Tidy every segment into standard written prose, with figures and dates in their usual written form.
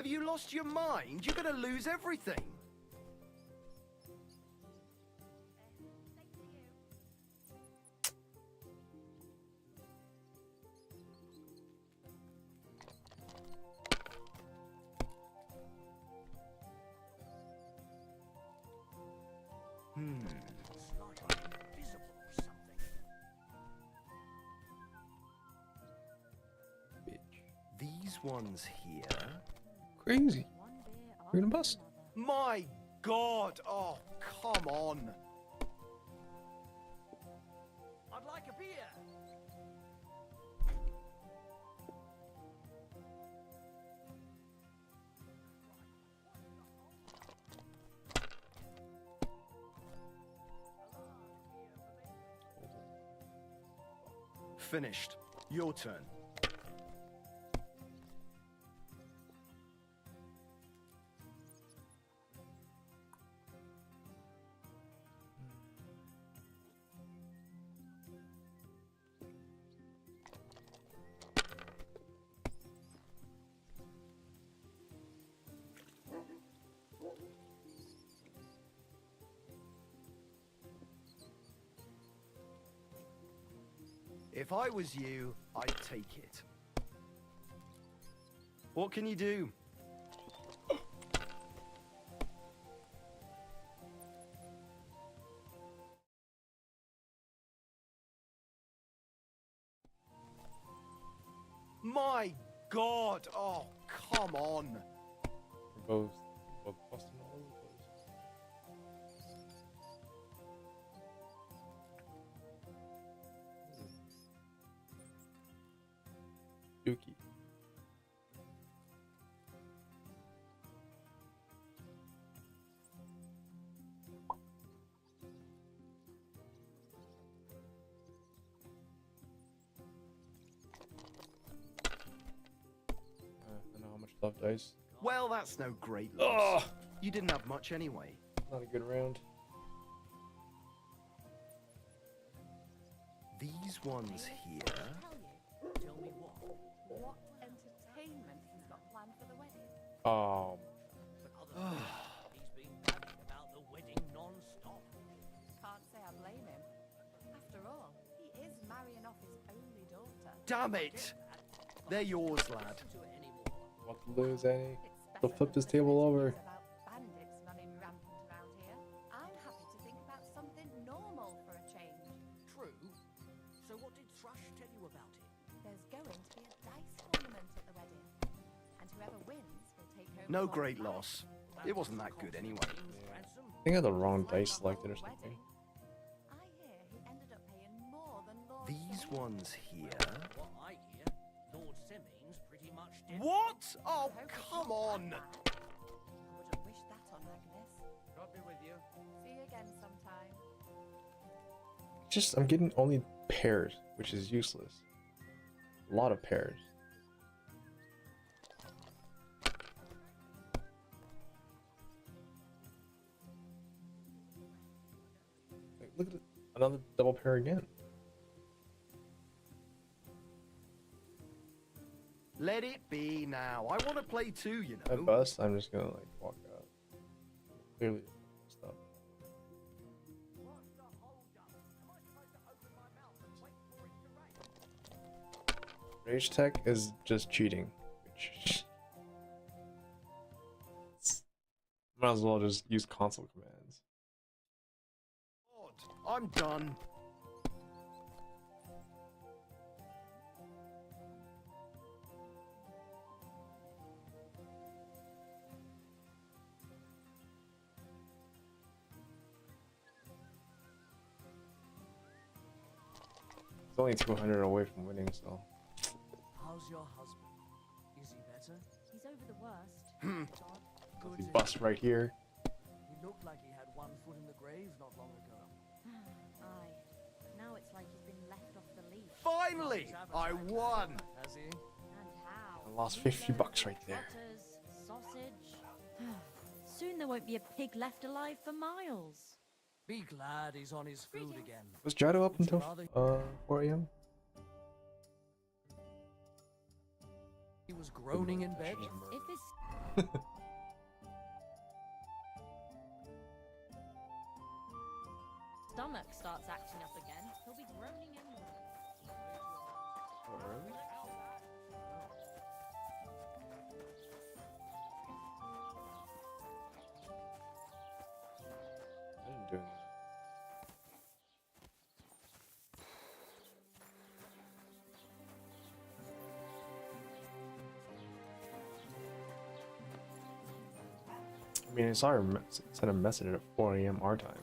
Have you lost your mind? You're gonna lose everything. It's like I'm invisible or something. Bitch. These ones here. Crazy. We're gonna bust. My God! Oh, come on. I'd like a beer. Finished. Your turn. If I was you, I'd take it. What can you do? My God! Oh, come on. We're both busting all over the place. Dookie. I know how much love dice. Well, that's no great loss. Oh, You didn't have much anyway. not a good round. These ones here. Tell me what. What entertainment he's got planned for the wedding? Um, But other than that, he's been blabbing about the wedding non-stop. Can't say I blame him. After all, he is marrying off his only daughter. Damn it! They're yours, lad. Listen to it anymore. about to lose any. It's They'll flip special this that table the over. legend is about bandits running rampant around here. I'm happy to think about something normal for a change. True. So what did Thrush tell you about it? There's going to be a dice tournament at the wedding, and whoever wins will take home. No the gold great medal. loss. It wasn't that good anyway. Ransom? I think I had the wrong Like dice the selected or whole something. wedding. I hear he ended up paying more than Lord These Seymour. ones here. What I hear, Lord Semming's pretty much dead. What? Oh, I hope it's come not on. that bad. I wouldn't wish that on Agnes. God be with you. See you again sometime. Just, I'm getting only pairs, which is useless. A lot of pairs. Like, look at it. Another double pair again. Let it be now. I want to play too, you I know. bust, I'm just gonna like walk out. Clearly stuff. What's the hold up? Am I supposed to open my mouth and wait for it to rain? Rage Tech is just cheating. Which might as well just use console commands. God, I'm done. It's only 200 away from winning, so. How's your husband? Is he better? He's over the worst. Hmm. God. Good He to busts right here. He looked like he had one foot in the grave not long ago. Aye. Now it's like he's been left off the leash. Finally, I won. Has he? And how? I lost 50 bucks right there. Butters, sausage. Soon there won't be a pig left alive for miles. Be glad he's on his food again. Was Jado up Would you until rather 4 a.m.? he was groaning in bed? If it's Stomach starts acting up again, he'll be groaning anyway. Oh, early? I didn't do that. I mean, I saw her send a message at 4 a.m. our time.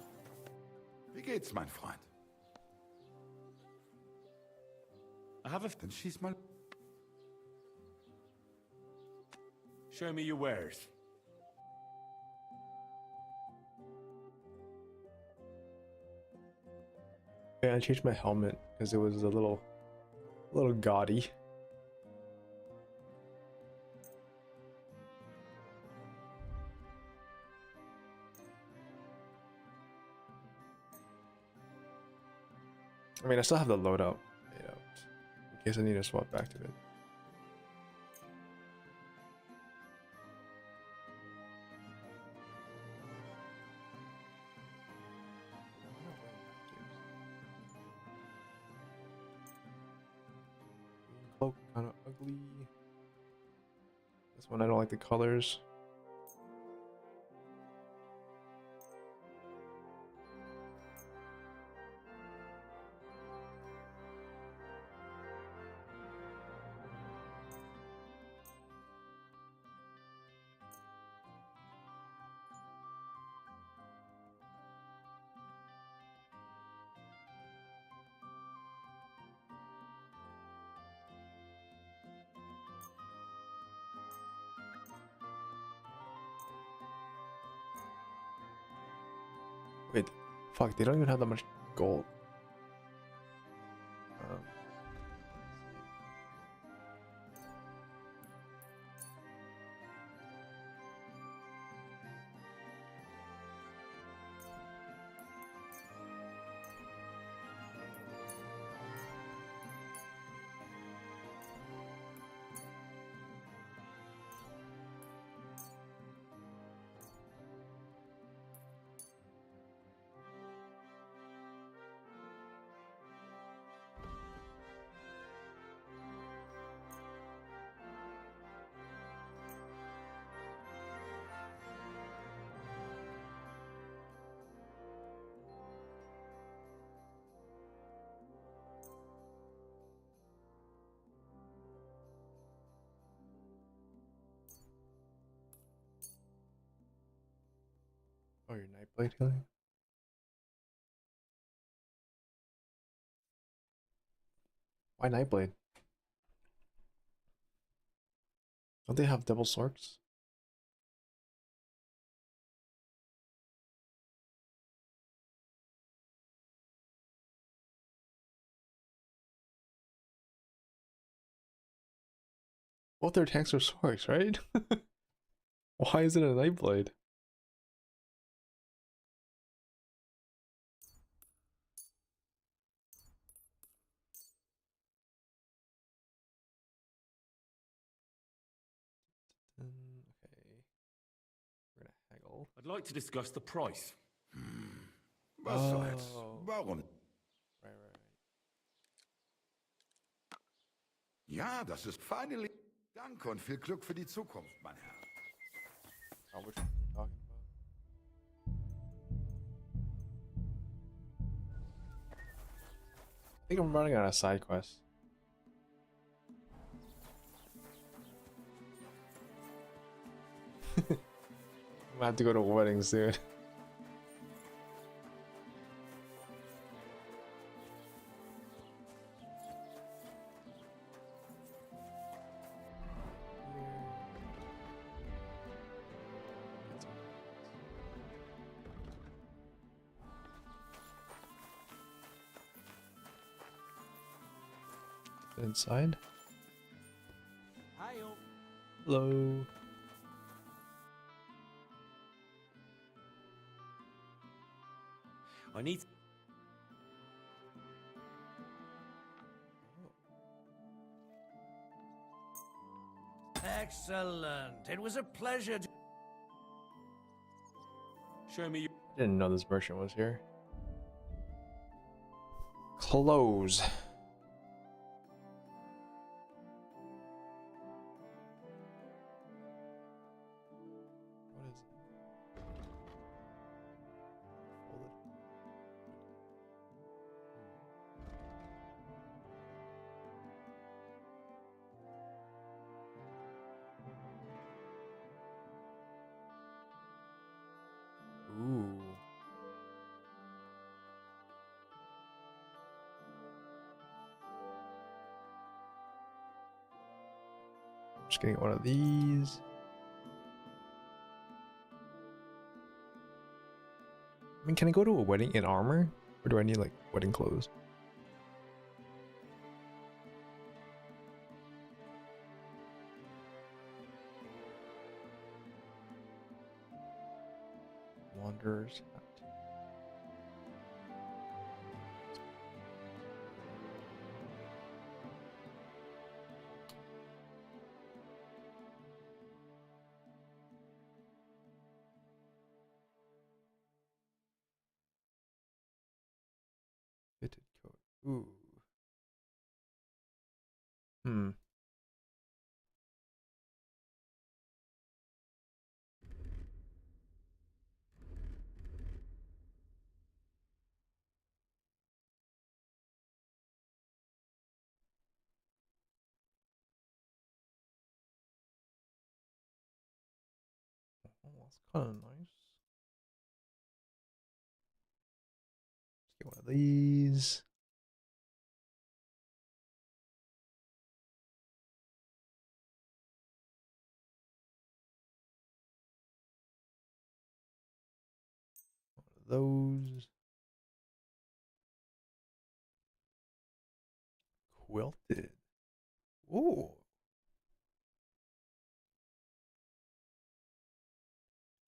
Wie geht's, mein Freund? I have a. Dann schieß mal. Show me your wares. Yeah, I changed my helmet because it was a little gaudy. I mean, I still have the loadout made out in case I need to swap back to it. Cloak kind of ugly. This one I don't like the colors. Wait, fuck, they don't even have that much gold. Oh, your Nightblade healing? Why Nightblade? Don't they have double swords? Both their tanks are swords, right? Why is it a Nightblade? Okay. We're gonna haggle. I'd like to discuss the price. Was soll's? Oh. Warum? Right, right, right. Ja, das ist finally. Danke und viel Glück für die Zukunft, mein Herr. Oh, which one are we talking about? I think I'm running out of side quests. I'm gonna have to go to a wedding soon. Inside. Hail. Hello. I need. Excellent. It was a pleasure. Show me your... Didn't know this merchant was here. Close. What is it? Folded. Ooh. Just getting one of these. I mean, can I go to a wedding in armor? Or do I need like wedding clothes? Wanderer's hat. Fitted coat. Ooh. Hmm. Oh, that's kind of nice. Let's get one of these. One of those. Quilted. Ooh.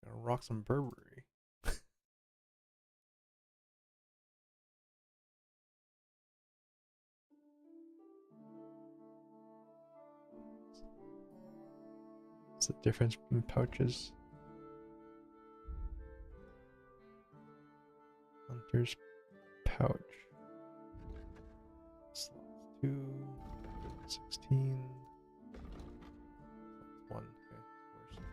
Gonna rock some Burberry. What's the difference in pouches? Hunter's pouch. Slots 2, 16. Slots 1. Okay, worse.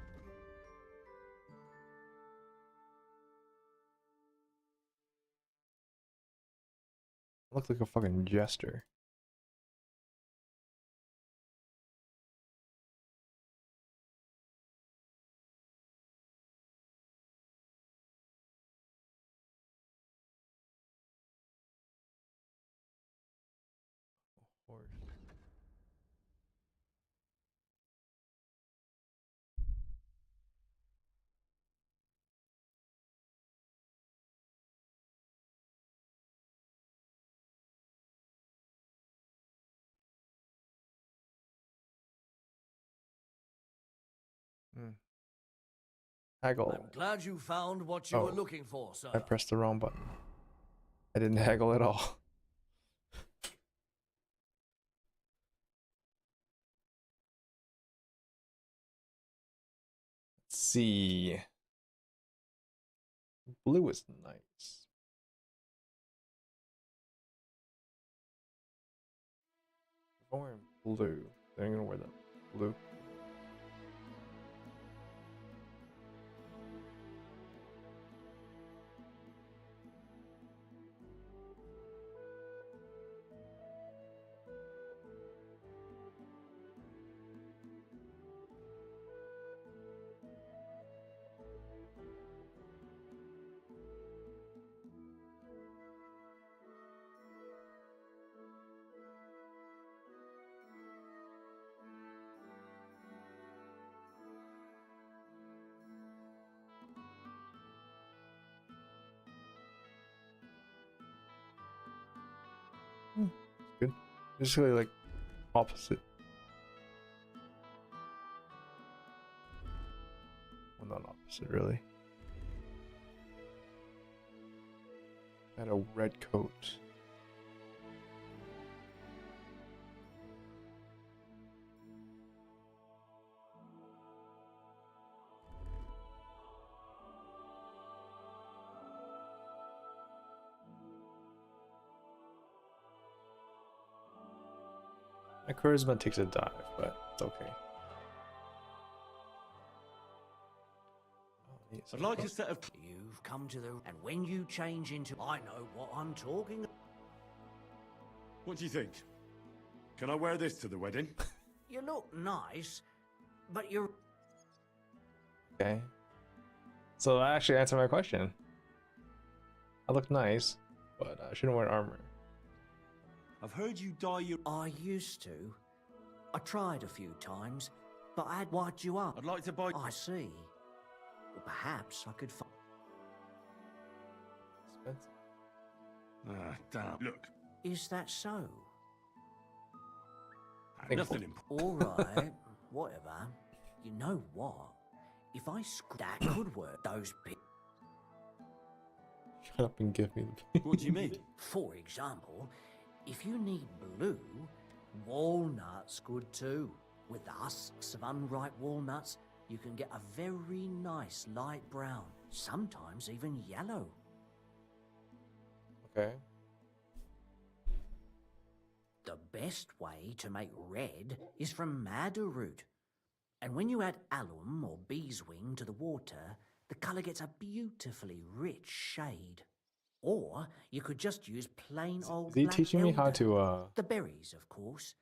I look like a fucking jester. Horse. Haggle. I'm glad you found what you were Oh. looking for, sir. I pressed the wrong button. I didn't haggle at all. Let's see. Blue is nice. If I'm wearing blue, then I'm gonna wear the blue. It's good. It's really like opposite. Well, not opposite, really. I had a red coat. My charisma takes a dive, but it's okay. Oh, neat. I'd like a set of. You've come to the... And when you change into... I know what I'm talking... What do you think? Can I wear this to the wedding? You look nice, but you're... Okay. So that actually answered my question. I look nice, but I shouldn't wear armor. I've heard you dye your. I used to. I tried a few times, but I'd wired you up. I'd like to buy. I see. Well, perhaps I could find... Expensive. Ah, damn. Look, Is that so? Think- nothing important. All right, whatever. You know what? If I that could work. Those bits. Shut up and give me the. What do you mean? For example, if you need blue, walnuts good too. With the husks of unripe walnuts, you can get a very nice light brown, sometimes even yellow. Okay. The best way to make red is from madder root. And when you add alum or beeswing to the water, the colour gets a beautifully rich shade. Or you could just use plain old Is he black teaching me how elder. to The berries, of course.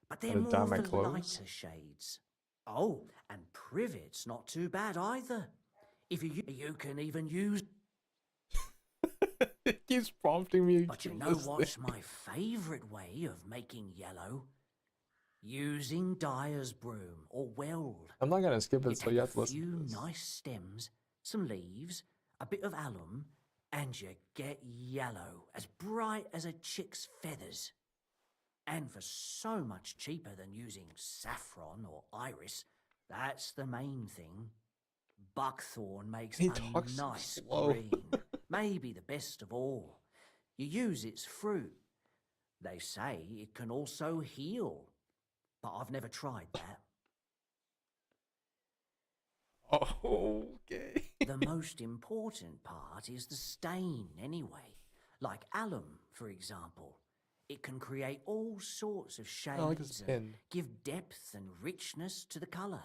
But they're to more dye of my the clothes? lighter shades. Oh, and privet's not too bad either. If you can even use... It keeps prompting me. But to you do know this what's thing. my favourite way of making yellow? Using dyer's broom or weld. I'm not gonna skip You it, so take you a have to listen few to this. nice stems, some leaves, a bit of alum, and you get yellow, as bright as a chick's feathers. And for so much cheaper than using saffron or iris, that's the main thing. Buckthorn makes He a talks so nice slow. green, maybe the best of all. You use its fruit. They say it can also heal, but I've never tried that. Oh, okay. The most important part is the stain, anyway. Like alum, for example. It can create all sorts of shades like his and pin. give depth and richness to the colour.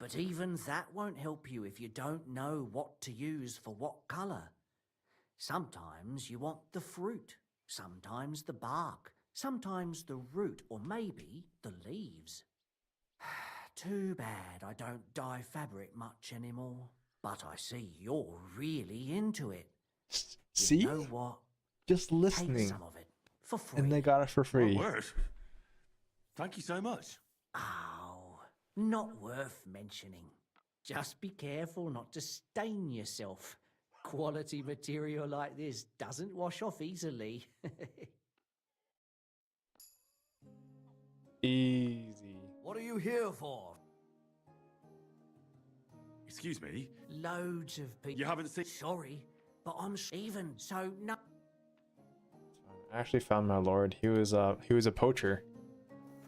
But even that won't help you if you don't know what to use for what colour. Sometimes you want the fruit, sometimes the bark, sometimes the root, or maybe the leaves. Too bad I don't dye fabric much anymore. But I see you're really into it. See? You know what? Just Take listening. some of it for free. And they got it for My free. word. Thank you so much. Oh, not worth mentioning. Just be careful not to stain yourself. Quality material like this doesn't wash off easily. Easy. What are you here for? Excuse me. Loads of people. You haven't seen. Sorry, but I'm even so no. I actually found my lord. He was a poacher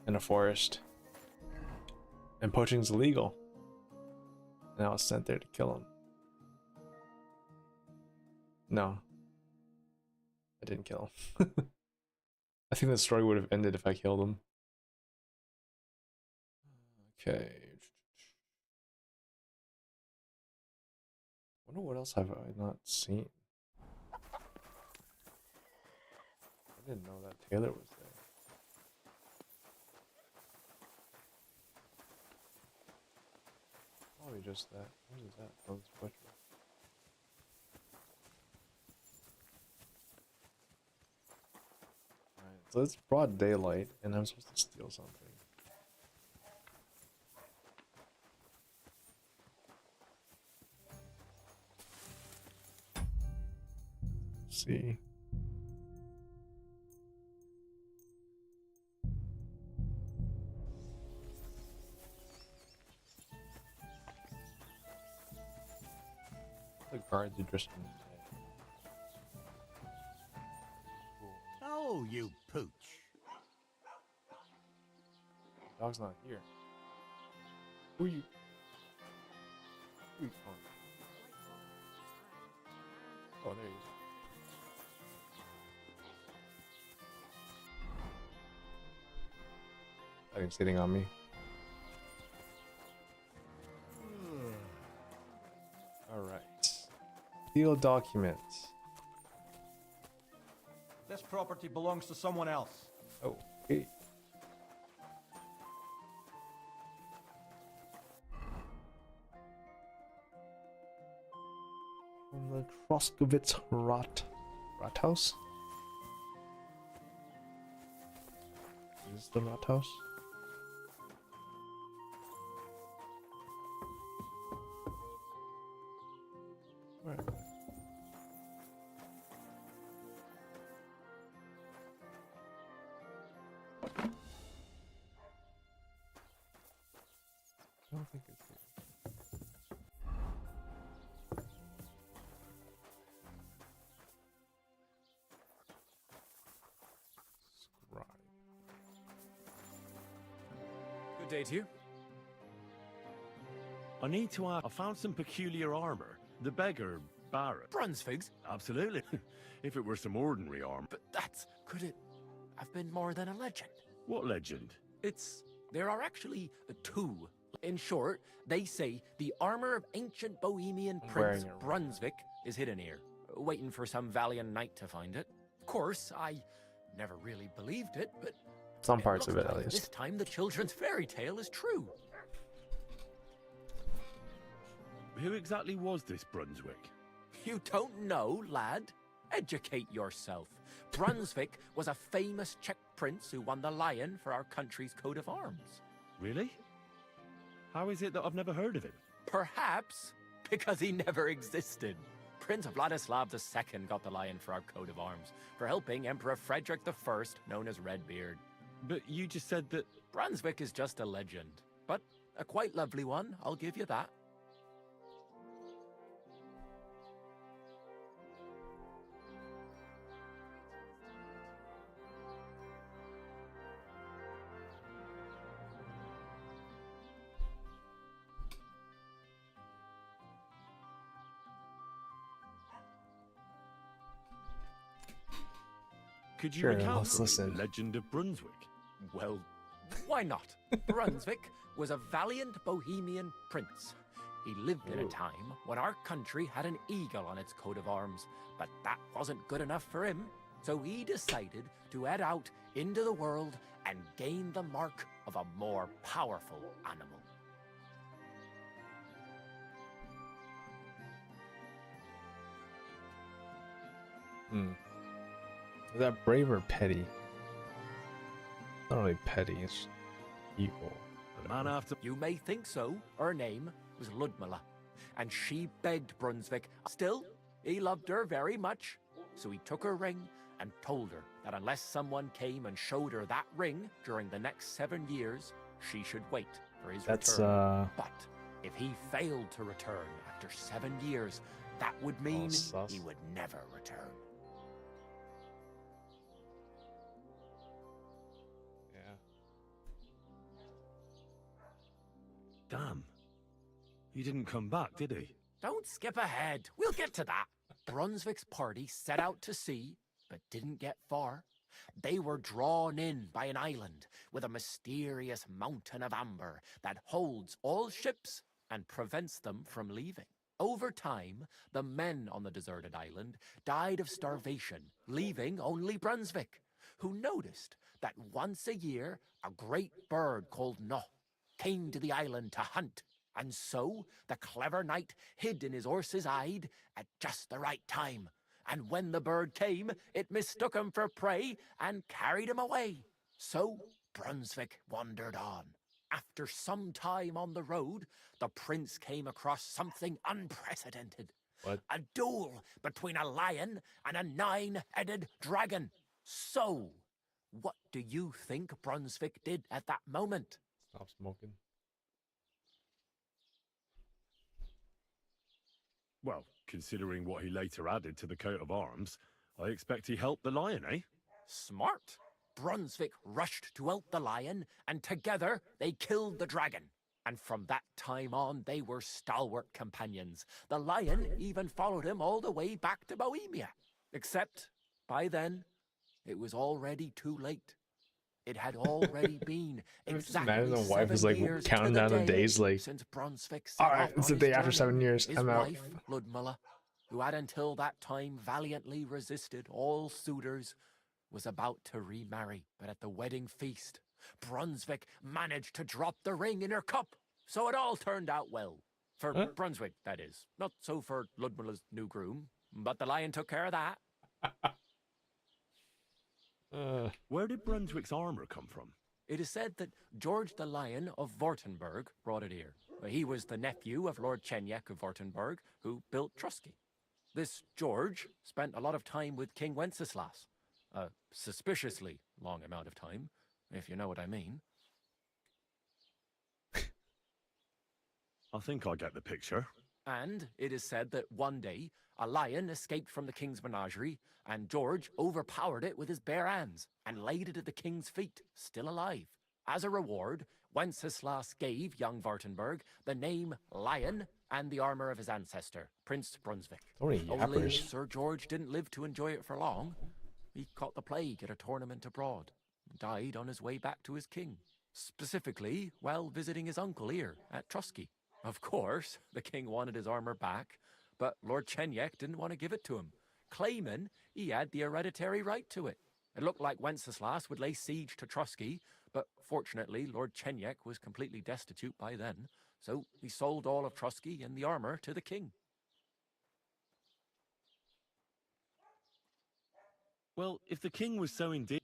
in a forest. And poaching's illegal. And I was sent there to kill him. No. I didn't kill him. I think the story would have ended if I killed him. Okay. Wonder what else have I not seen? I didn't know that Taylor was there. Probably just that. What is that? Oh, it's butcher. Alright, so it's broad daylight, and I'm supposed to steal something. Let's see. The guards are dressed in red. Cool. Oh, you pooch. Dog's not here. Who you? Who you calling? Oh, there he is. Like sitting on me. Alright. Deal documents. This property belongs to someone else. Oh, okay. From the Kroskowitz Rathaus? Is this the Rathaus? Right. I don't think it's here. Scribe. Good day to you. I need to ask. I found some peculiar armor. The beggar, Barrett. Brunsfigs? Absolutely. If it were some ordinary armor. But that's... could it have been more than a legend? What legend? There are actually two. In short, they say the armor of ancient Bohemian Prince Wearing a- Brunswick is hidden here, waiting for some valiant knight to find it. Of course, I never really believed it, but Some parts of looks it, at like least. this time the children's fairy tale is true. Who exactly was this Brunswick? You don't know, lad? Educate yourself. Brunswick was a famous Czech prince who won the lion for our country's coat of arms. Really? How is it that I've never heard of him? Perhaps because he never existed. Prince Vladislav II got the lion for our coat of arms for helping Emperor Frederick I, known as Redbeard. But you just said that... Brunswick is just a legend, but a quite lovely one, I'll give you that. Could you Sure, recount let's for me listen. the legend of Brunswick? Well, why not? Brunswick was a valiant Bohemian prince. He lived in a time when our country had an eagle on its coat of arms, but that wasn't good enough for him. So he decided to head out into the world and gain the mark of a more powerful animal. Is that brave or petty? Not really petty, it's evil. A man after... You may think so. Her name was Ludmilla, and she begged Brunswick. Still, he loved her very much, so he took her ring and told her that unless someone came and showed her that ring during the next 7 years, she should wait for his That's, return. But if he failed to return after 7 years, that would mean sus. he would never return. Yeah. Damn. He didn't come back, did he? Don't skip ahead. We'll get to that. Brunswick's party set out to sea, but didn't get far. They were drawn in by an island with a mysterious mountain of amber that holds all ships and prevents them from leaving. Over time, the men on the deserted island died of starvation, leaving only Brunswick, who noticed that once a year a great bird called Noh came to the island to hunt. And so the clever knight hid in his horse's hide at just the right time. And when the bird came, it mistook him for prey and carried him away. So Brunswick wandered on. After some time on the road, the prince came across something unprecedented. What? A duel between a lion and a 9-headed dragon. So, what do you think Brunswick did at that moment? Stop smoking. Well, considering what he later added to the coat of arms, I expect he helped the lion, eh? Smart. Brunswick rushed to help the lion, and together they killed the dragon. And from that time on, they were stalwart companions. The lion even followed him all the way back to Bohemia. Except, by then, it was already too late. It had already been exactly imagine the wife is 7 like years counting to down the day days, like, since Brunswick set all right, off it's on the his day after journey. 7 years. His I'm out. wife, Ludmilla, who had until that time valiantly resisted all suitors, was about to remarry. But at the wedding feast, Brunswick managed to drop the ring in her cup. So it all turned out well. For Huh? Brunswick, that is. Not so for Ludmilla's new groom, but the lion took care of that. Where did Brunswick's armor come from? It is said that George the Lion of Württemberg brought it here. He was the nephew of Lord Chenyek of Württemberg, who built Trusky. This George spent a lot of time with King Wenceslas. A suspiciously long amount of time, if you know what I mean. I think I get the picture. And it is said that one day, a lion escaped from the king's menagerie, and George overpowered it with his bare hands and laid it at the king's feet, still alive. As a reward, Wenceslas gave young Württemberg the name Lion and the armor of his ancestor, Prince Brunswick. Only Only yappers. Sir George didn't live to enjoy it for long. He caught the plague at a tournament abroad, and died on his way back to his king. Specifically, while visiting his uncle here at Trusky. Of course, the king wanted his armor back, but Lord Chenyek didn't want to give it to him, claiming he had the hereditary right to it. It looked like Wenceslas would lay siege to Trusky, but fortunately Lord Chenyek was completely destitute by then, so he sold all of Trusky and the armor to the king. Well, if the king was so indeed...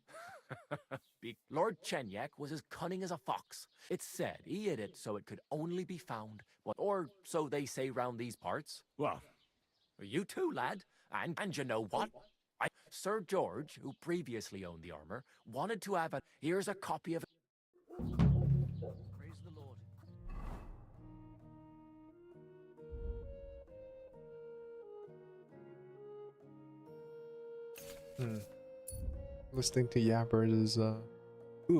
Lord Chenyek was as cunning as a fox. It's said he hid it so it could only be found, or so they say round these parts. Well, You too, lad. And you know what? Sir George, who previously owned the armor, wanted to have a... Here's a copy of it. Praise the Lord. Listening to yappers is ooh,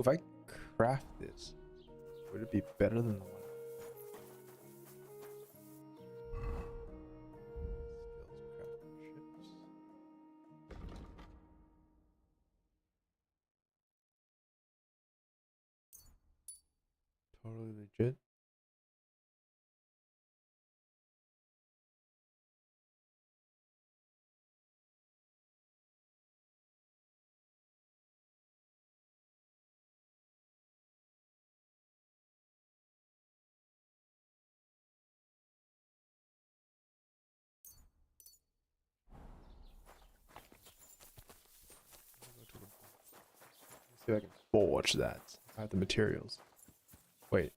if I craft this, would it be better than the one? Skills crafting ships. Totally legit. See if I can forge that. I have the materials. Wait.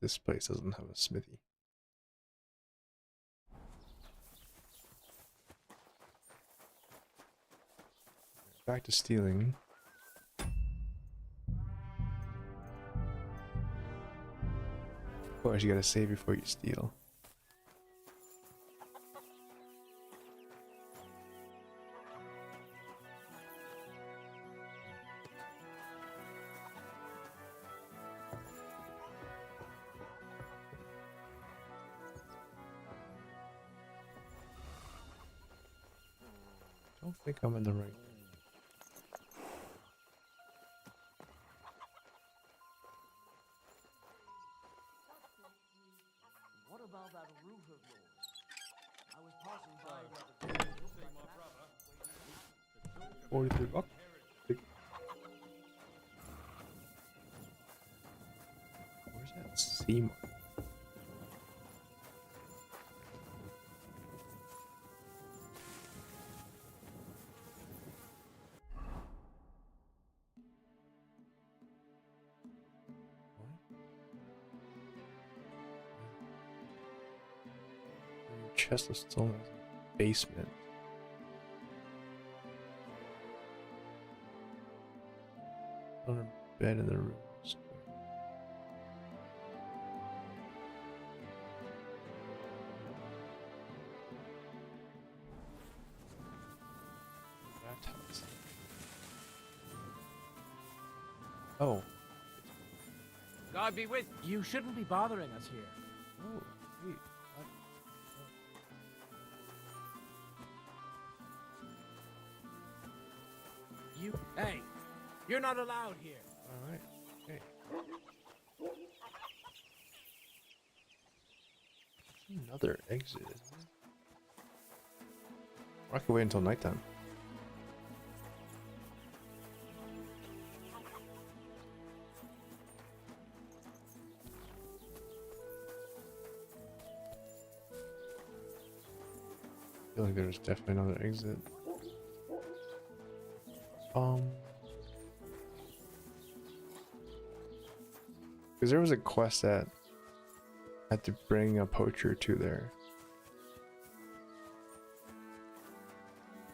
This place doesn't have a smithy. Back to stealing. Of course, you gotta save before you steal. I don't think I'm in the right. What about that roof of yours? I was passing by the other day. It looked like that. 43 bucks. Where's that sea mark? Chest of stone has a basement. On a bed in the room. That house. Oh. God be with You shouldn't be bothering us here. Oh, wait. You. Hey, You're not allowed here. All right. Okay. Another exit. Or I could wait until nighttime. I feel like there's definitely another exit. Because there was a quest that had to bring a poacher to there.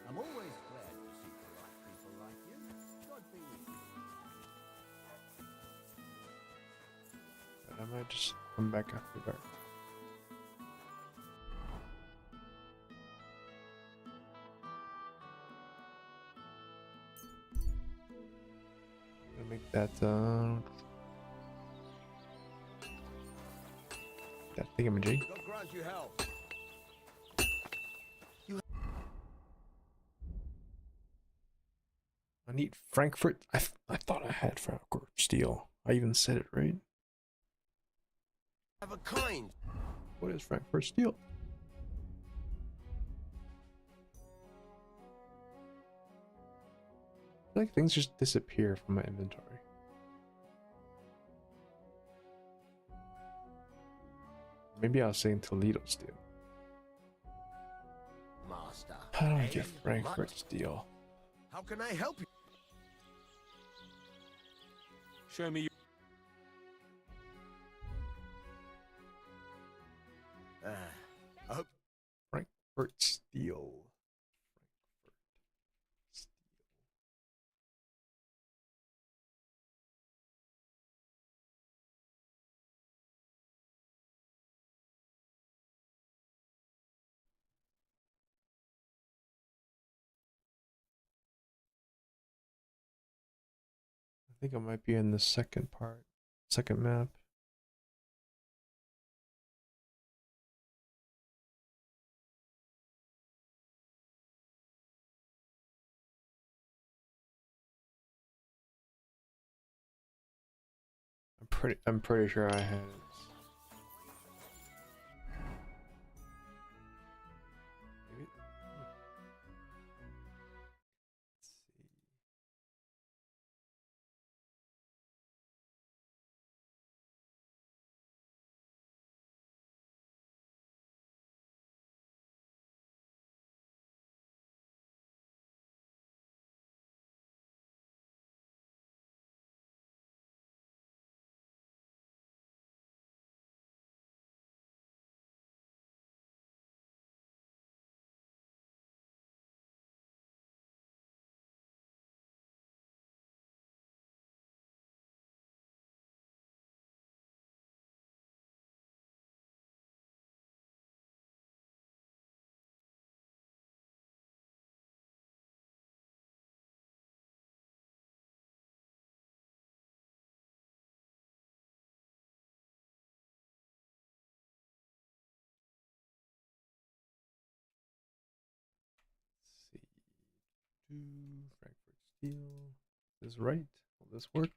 I'm always glad to see polite people like you. God be with you. But I might just come back after dark. Gonna make that that thingamajig. God grant you health. I need Frankfurt. I thought I had Frankfurt steel. I even said it right. Have a kind. What is Frankfurt steel? I feel like things just disappear from my inventory. Maybe I was saying Toledo steel. Master. How do I Hey, get Frankfurt what? steel? How can I help you? Show me your... I hope Frankfurt steel. Frankfurt steel. I think I might be in the second part, second map. I'm pretty sure I had. Maybe. Let's see. Frankfurt steel. This is right. Will this work?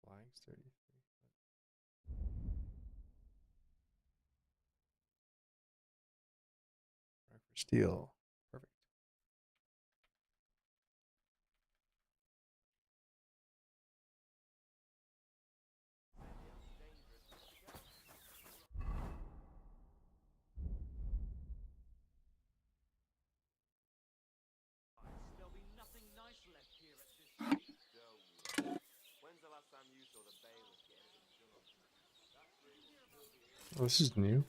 Flags 33. Frankfurt steel. Perfect. Oh, this is new.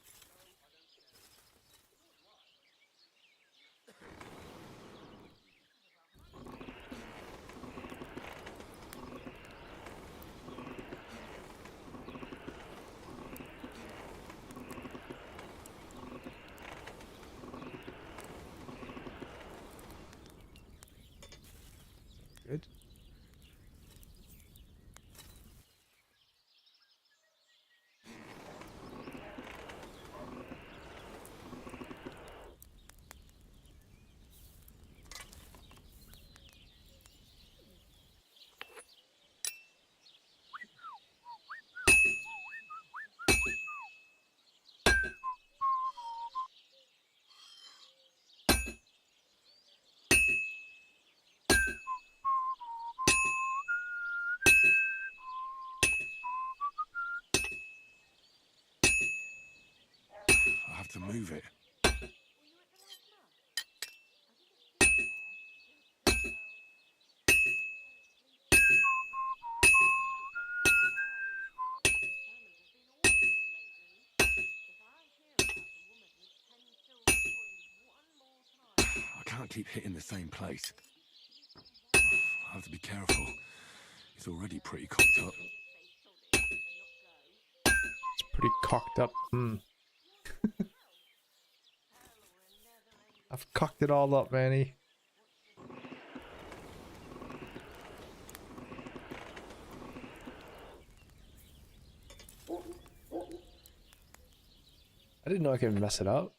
Good. have to move it. I can't keep hitting the same place. I have to be careful. It's already pretty cocked up. It's pretty cocked up. I've cocked it all up, Manny. I didn't know I could mess it up.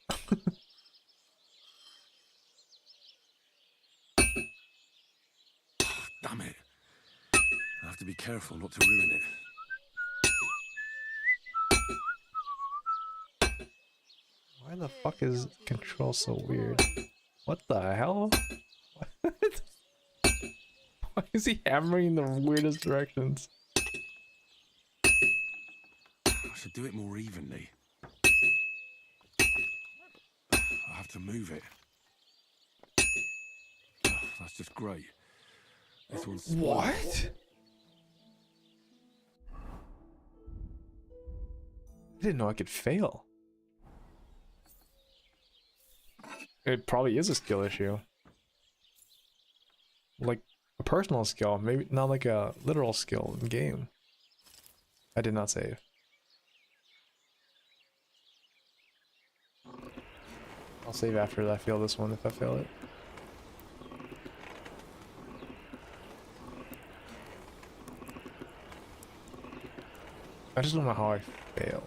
Damn it. I have to be careful not to ruin it. Why the fuck is control so weird? What the hell? What? Why is he hammering in the weirdest directions? I should do it more evenly. I have to move it. That's just great. This one's What? I didn't know I could fail. It probably is a skill issue. Like a personal skill, maybe not like a literal skill in game. I did not save. I'll save after I fail this one if I fail it. I just don't know how I fail.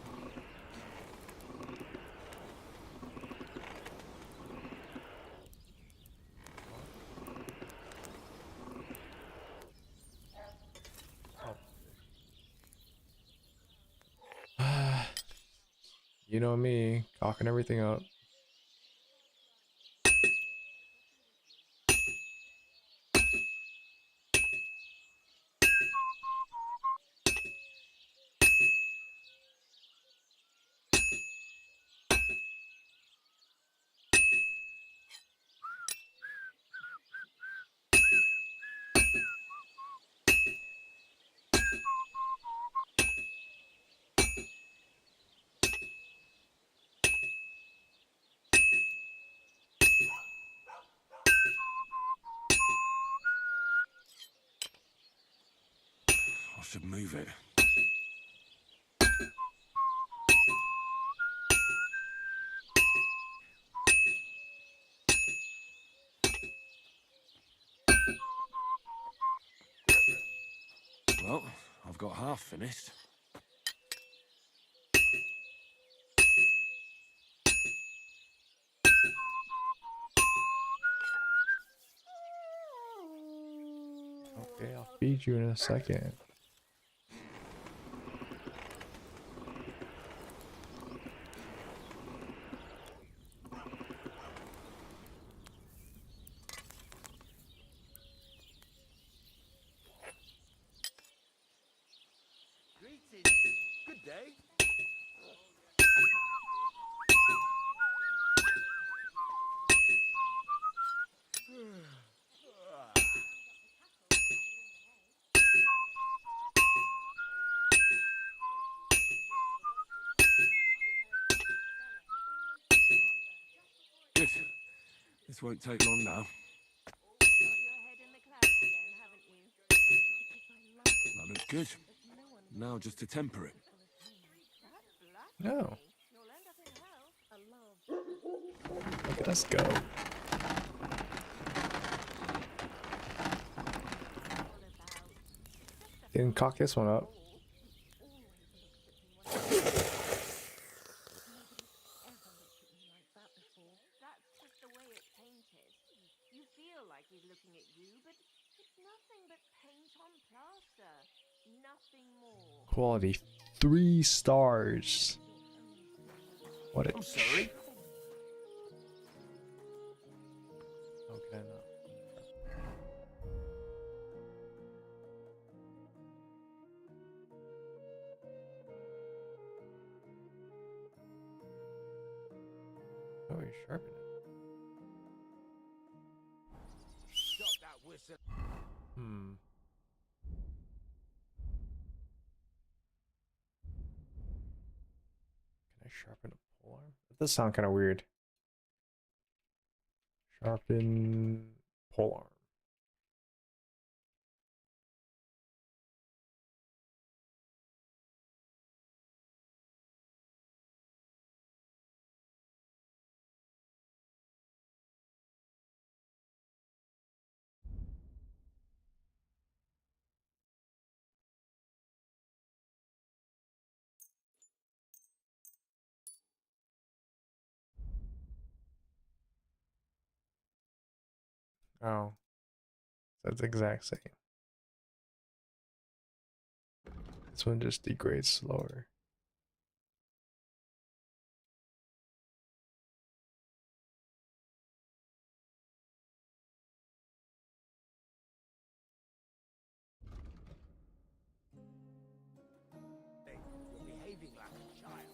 You know me, cocking everything up. I should move it. Well, I've got half finished. Okay, I'll feed you in a second. Greetings. Good day. Good. This won't take long now. Got your head in the clouds again, haven't you? That looks good. Now just to temper it. No. You'll end up in hell. Look at us go. Didn't cock this one up. That's just the way it's painted. You feel like he's looking at you, but it's nothing but paint on plaster. Nothing more. Quality 3 stars. What a I'm sorry. Okay, no. Oh, you sharpen it. Stop that whistle. Hmm. Can I sharpen a polearm? That does sound kind of weird. Sharpen polearm. Oh, that's the exact same. This one just degrades slower. You're behaving like a child.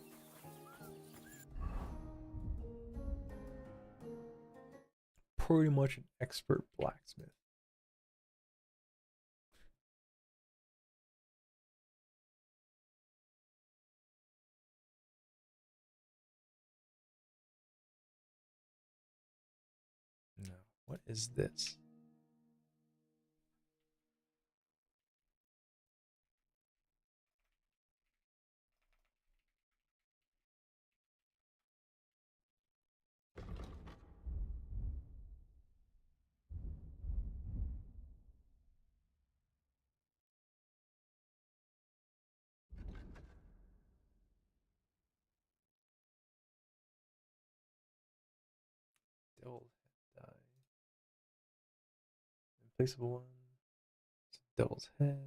Pretty much an expert blacksmith. No. What is this? Devil's head die. Replaceable one. Devil's head.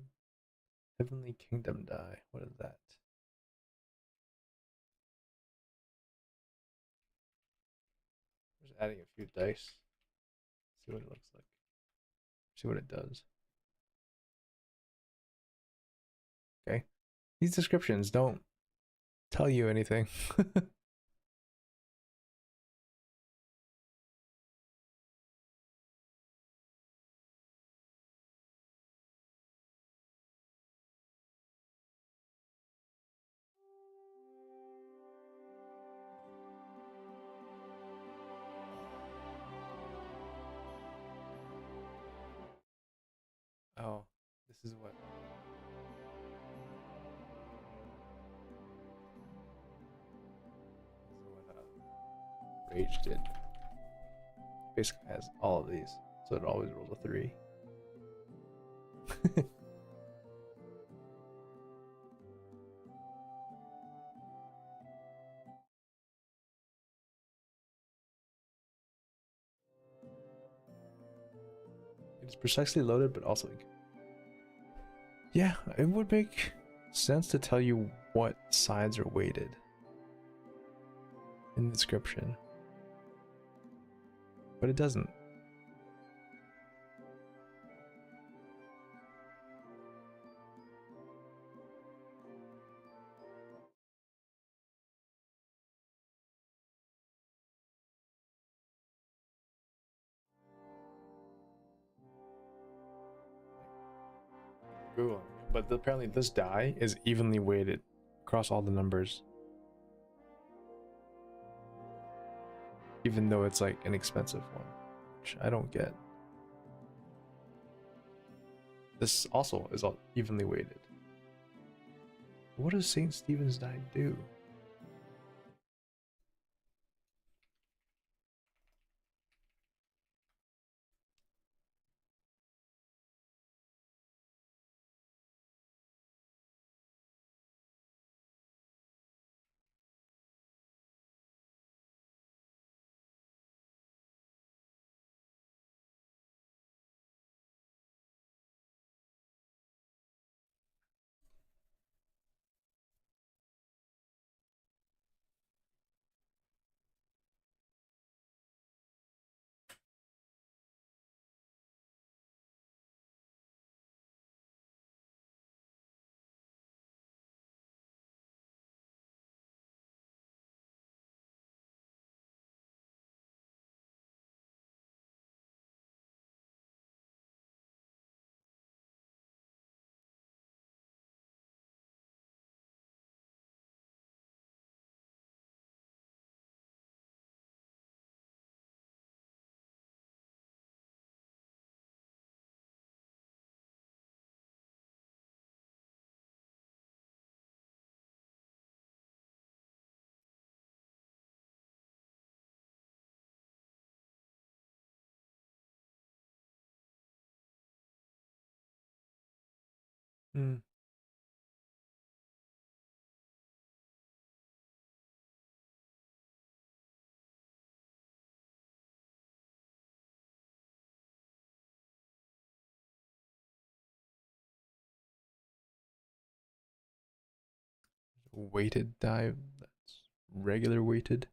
Heavenly Kingdom die. What is that? Just adding a few dice. See what it looks like. See what it does. Okay. These descriptions don't tell you anything. Oh, this is what. This is what Rage did. Basically has all of these, so it always rolls a 3. It is precisely loaded, but also. Yeah, it would make sense to tell you what sides are weighted in the description, but it doesn't. Googling, but apparently this die is evenly weighted across all the numbers, even though it's like an expensive one, which I don't get. This also is all evenly weighted. What does St. Stephen's die do? Hmm. Weighted dive. That's regular weighted.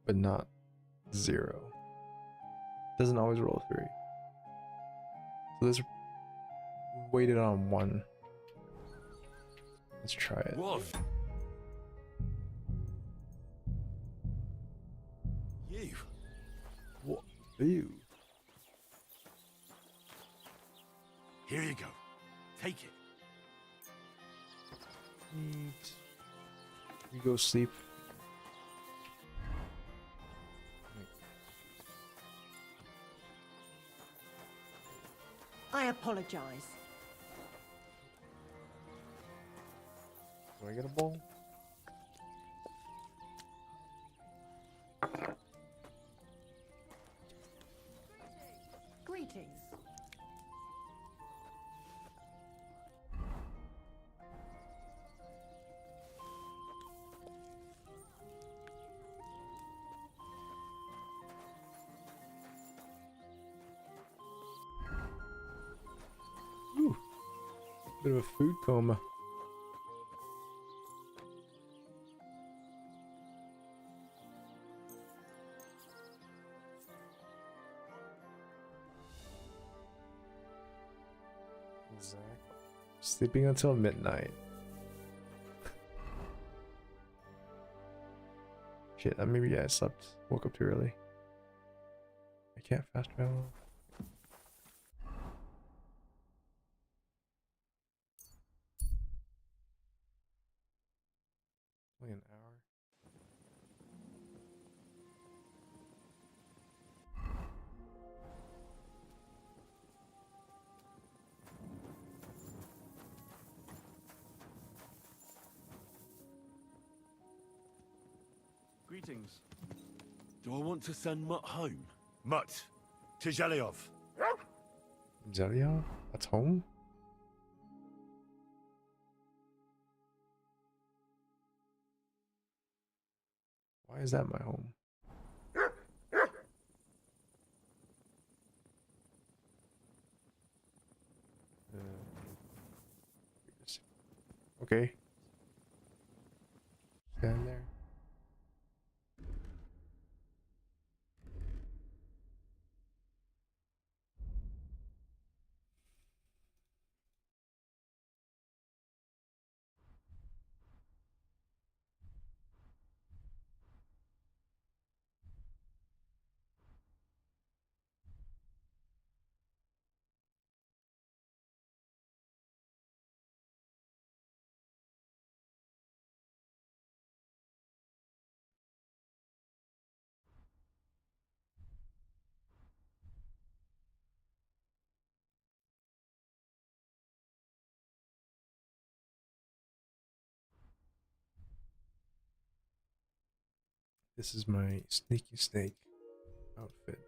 But not 0. Doesn't always roll 3. So this weighted on 1. Let's try it. What? You? What? Ew. Here you go. Take it. Eat. You go sleep. I apologize. Do I get a bowl? Greetings. Ooh. Bit of a food coma. Exactly. Sleeping until midnight. Shit, maybe I slept. Woke up too early. I can't fast travel. Only an hour. Greetings. Do I want to send Mutt home? Mutt, Tizheliov. Zelio? That's home? Why is that my home? Okay. Stand there. This is my sneaky snake outfit.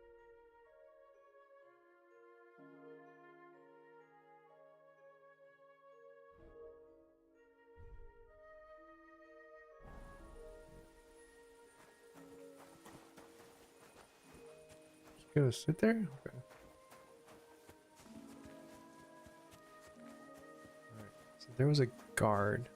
You gonna sit there? Okay. Alright, so there was a guard.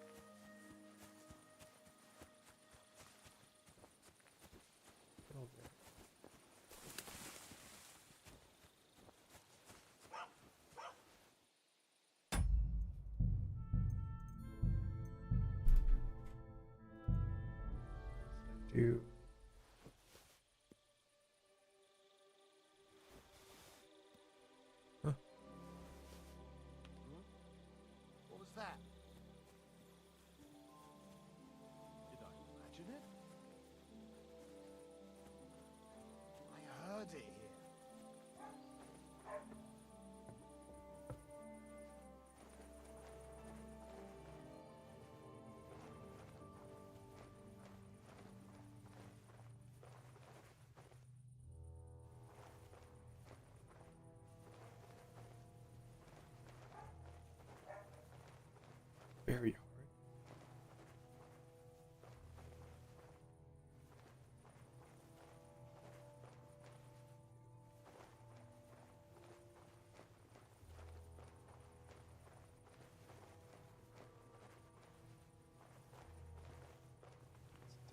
Do What was that? Did I imagine it? I heard it here.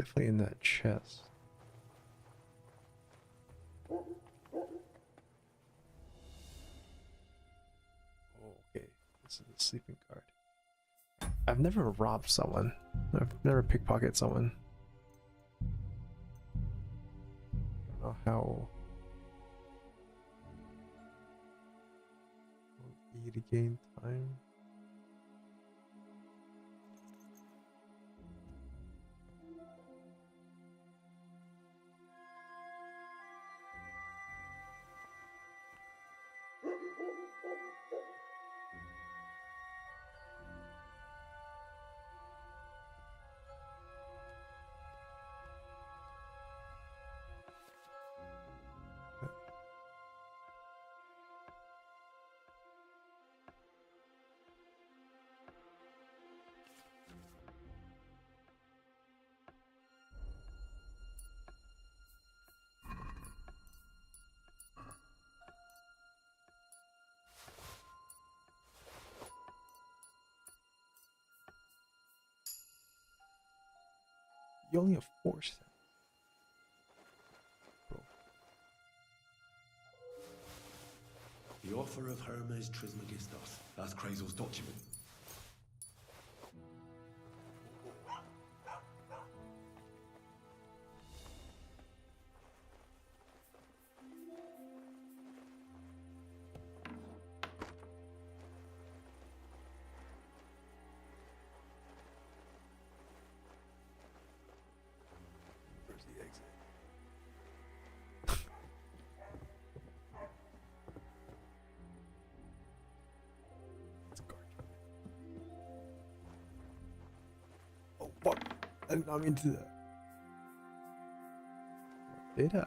Definitely in that chest. Oh, okay, this is the sleeping card. I've never robbed someone. I've never pickpocketed someone. I don't know how E to gain time. You only have 4 steps. The offer of Hermes Trismegistos. That's Krazel's document. Where's the exit? It's a guard. Oh fuck! I did not mean to do that. Did I?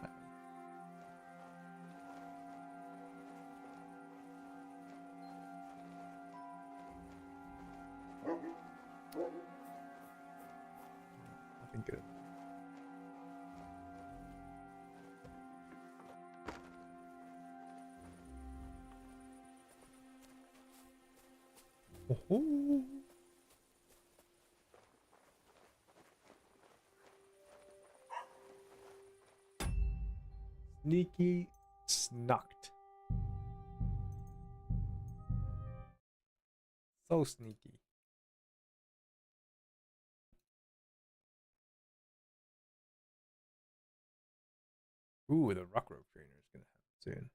Nothing good. Oh. Sneaky snucked. So sneaky. Ooh, the rock rope trainer is gonna happen soon.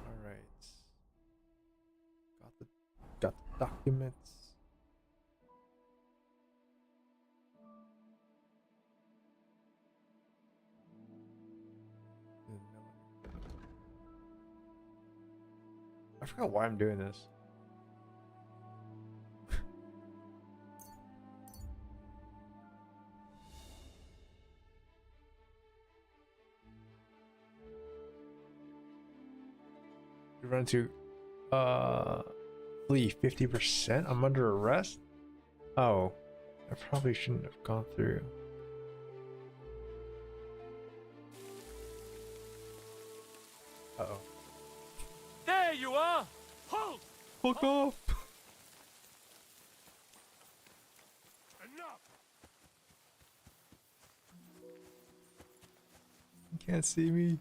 All right. Got the documents. I forgot why I'm doing this. You run into flee 50%. I'm under arrest. Oh, I probably shouldn't have gone through. Uh-oh. There you are! Halt! Fuck off! Enough! You can't see me.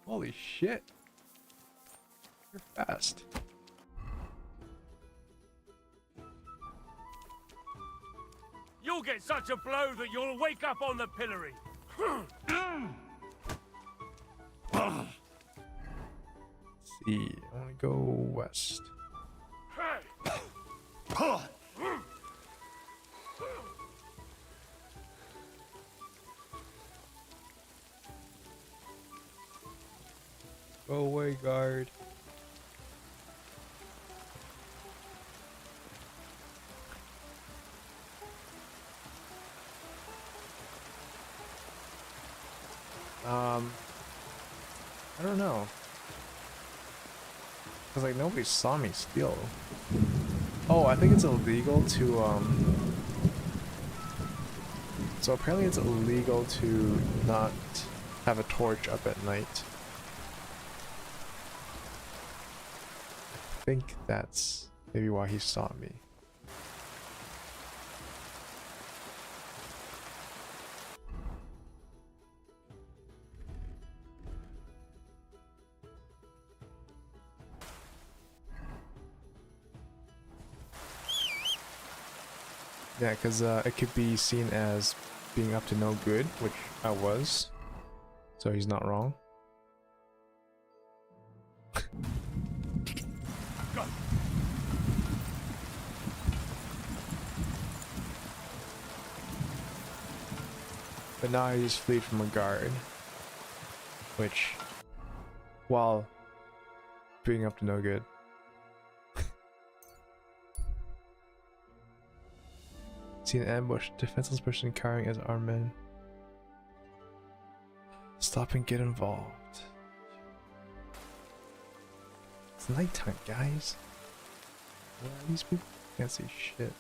Holy shit. You're fast. You'll get such a blow that you'll wake up on the pillory. See, I want to go west. guard. I don't know. Cause like nobody saw me steal. Oh, I think it's illegal to so apparently it's illegal to not have a torch up at night. I think that's maybe why he saw me. Yeah, because it could be seen as being up to no good, which I was. So he's not wrong. But now I just fleed from a guard. Which, while being up to no good. See an ambush, defenseless person carrying as armed men. Stop and get involved. It's nighttime, guys. Where are these people? Can't see shit.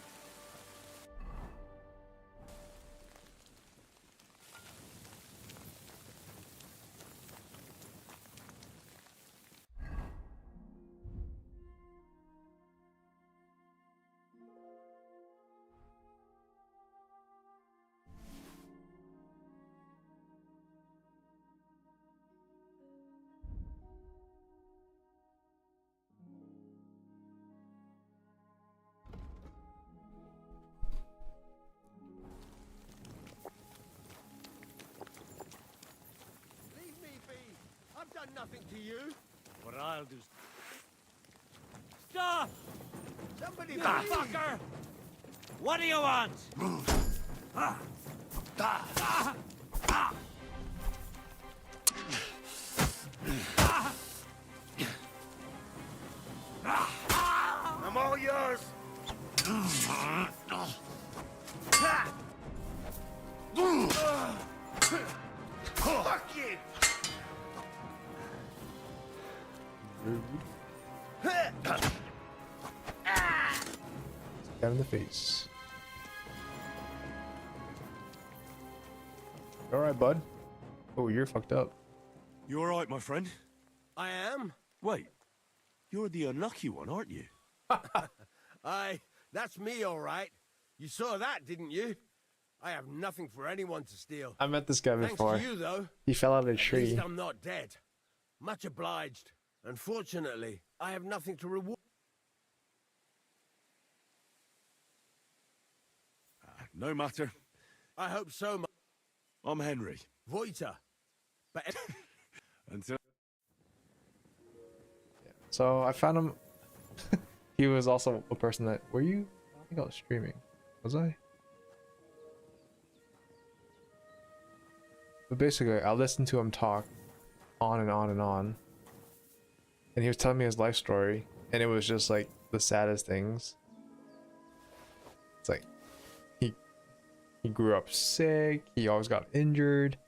Leave me be. I've done nothing to you. What I'll do. Stop! Somebody Ah, please. fucker! What do you want? I'm all yours. Fuck you. Down in the face. Alright, bud. Oh, you're fucked up. You all right, my friend? I am. Wait, you're the unlucky one, aren't you? Aye, that's me, all right. You saw that, didn't you? I have nothing for anyone to steal. I met this guy Thanks before. to you, though. He fell out of a At tree. least I'm not dead. Much obliged. Unfortunately, I have nothing to reward. No matter. I hope so, I'm Henry. Voita. But Until So I found him. He was also a person that. Were you? I think I was streaming. Was I? But basically, I listened to him talk on and on and on. And he was telling me his life story. And it was just like the saddest things. It's like he grew up sick. He always got injured.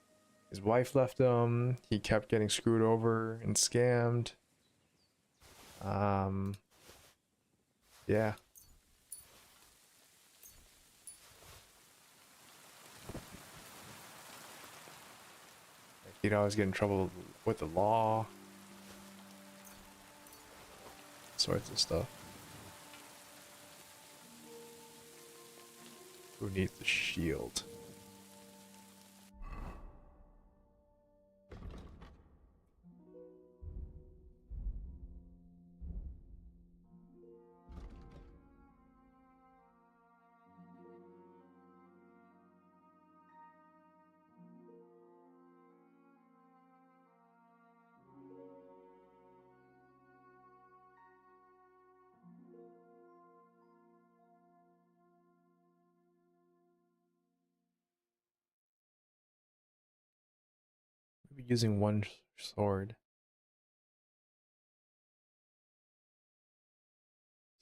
His wife left him. He kept getting screwed over and scammed. Yeah. He'd always get in trouble with the law. Sorts of stuff. Who needs the shield? Maybe using one sword.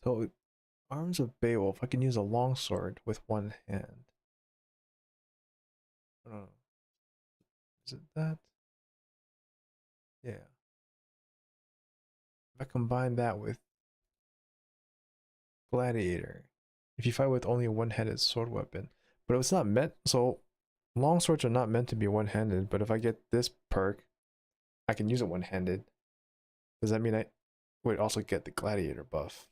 So, Arms of Beowulf. I can use a longsword with one hand. Oh, is it that? Yeah. If I combine that with Gladiator, if you fight with only a one-handed sword weapon, but it's not meant, so longswords are not meant to be one-handed, but if I get this perk, I can use it one-handed. Does that mean I would also get the Gladiator buff?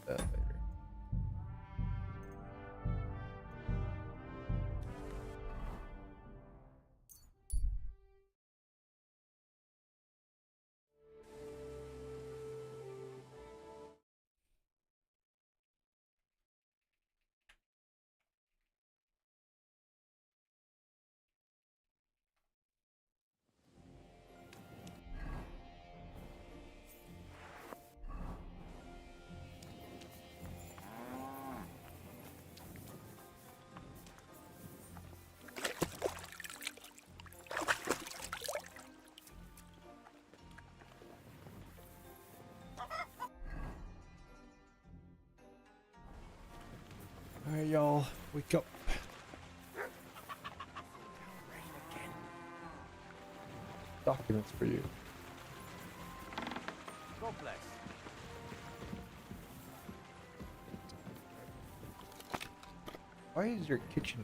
That later. Alright, y'all, wake up. Documents for you. God bless. Why is your kitchen?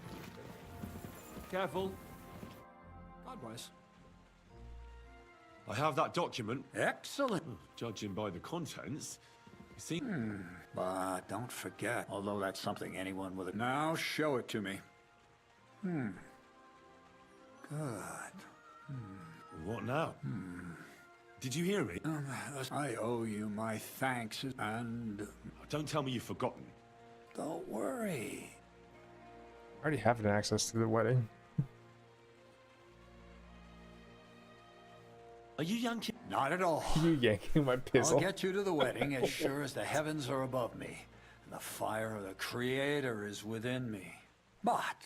Careful. Godwise. I have that document. Excellent. Judging by the contents, you see. But don't forget, although that's something anyone with a... Now show it to me. Good. What now? Did you hear me? I owe you my thanks, and Don't tell me you've forgotten. don't worry. I already have an access to the wedding. Are you yanking? Not at all. You yanking my I'll pizzle. get you to the wedding as sure as the heavens are above me, and the fire of the Creator is within me. But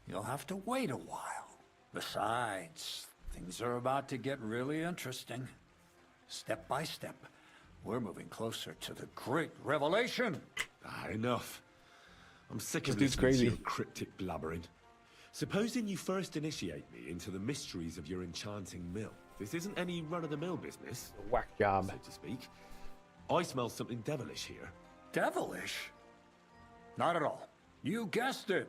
you'll have to wait a while. Besides, things are about to get really interesting. Step by step, we're moving closer to the great revelation. Enough. I'm sick This of dude's listening to crazy. your cryptic blabbering. Supposing you first initiate me into the mysteries of your enchanting mill. This isn't any run-of-the-mill business, Whack job. so to speak. I smell something devilish here. Devilish? Not at all. You guessed it.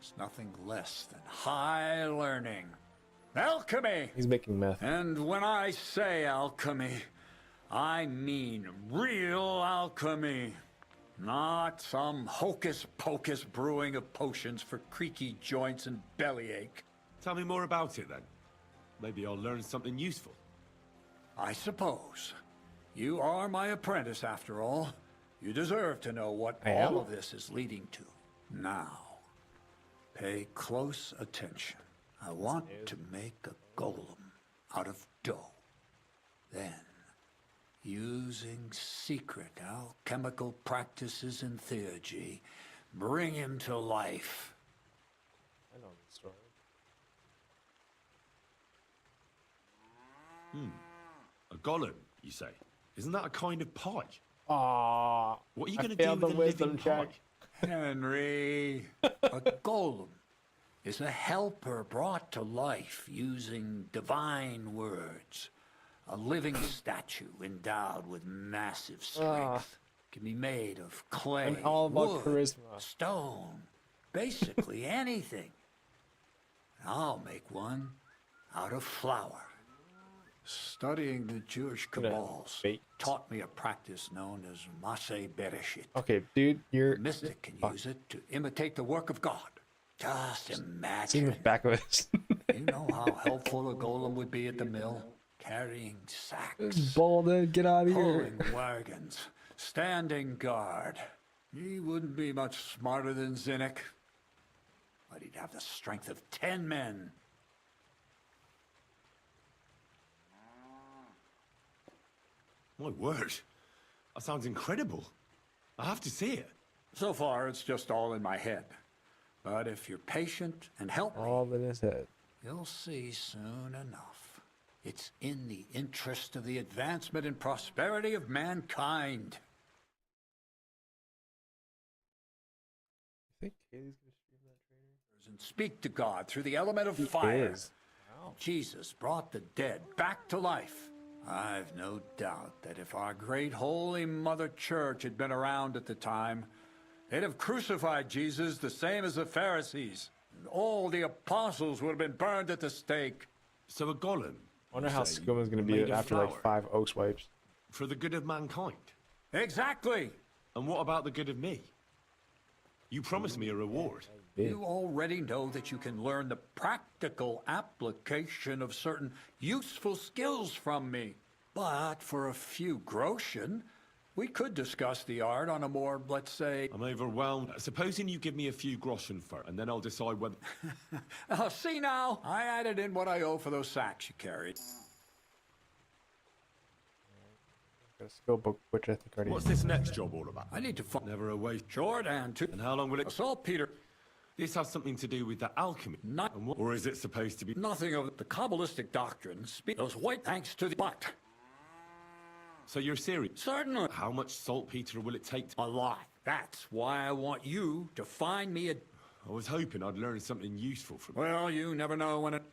It's nothing less than high learning. Alchemy! He's making meth. And when I say alchemy, I mean real alchemy. Not some hocus-pocus brewing of potions for creaky joints and bellyache. Tell me more about it then. Maybe I'll learn something useful. I suppose. You are my apprentice, after all. You deserve to know what I all am? of this is leading to. Now, pay close attention. I want to make a golem out of dough. Then, using secret alchemical practices in theurgy, bring him to life. I know the story. A golem, you say? Isn't that a kind of pie? Aww. What are you I going to do failed with the a wisdom living check. pie? Henry, a golem is a helper brought to life using divine words. A living statue endowed with massive strength. Can be made of clay, I'm all about wood, charisma. stone, basically anything. I'll make one out of flour. Studying the Jewish Gonna Kabbals bait. taught me a practice known as Maseh Bereshit. Okay, dude, you're A mystic can fuck. use it to imitate the work of God. Just seen the imagine. back of it. You know how helpful a golem would be at the mill? Carrying sacks, Bald, get out of here. pulling wagons, standing guard. He wouldn't be much smarter than Zinnik, but he'd have the strength of 10 men. My word. That sounds incredible. I have to see it. So far, it's just all in my head. But if you're patient and help me, All in his head. you'll see soon enough. It's in the interest of the advancement and prosperity of mankind. I think Kaylee's gonna stream that trailer. And speak to God through the element of He fire. is. Jesus brought the dead back to life. I've no doubt that if our great holy Mother Church had been around at the time, they'd have crucified Jesus the same as the Pharisees. And all the apostles would have been burned at the stake. So a golem. I wonder you how say, Skoma's gonna made be of after like flour, 5 oak swipes. For the good of mankind. Exactly. And what about the good of me? You promised me a reward. You already know that you can learn the practical application of certain useful skills from me. But for a few groschen, we could discuss the art on a more, let's say... I'm overwhelmed. Supposing you give me a few groschen first, and then I'll decide whether... See now, I added in what I owe for those sacks you carried. Got a skill book, which I think already. What's this next job all about? I need to find Never a waste. short and two. And how long will it... Saltpeter. This has something to do with the alchemy. Not And what... Or is it supposed to be... nothing of the Kabbalistic doctrines. Those white thanks to the butt. So you're serious? Certainly. How much saltpeter will it take to... A lot. That's why I want you to find me a... I was hoping I'd learn something useful from... Well, you never know when it...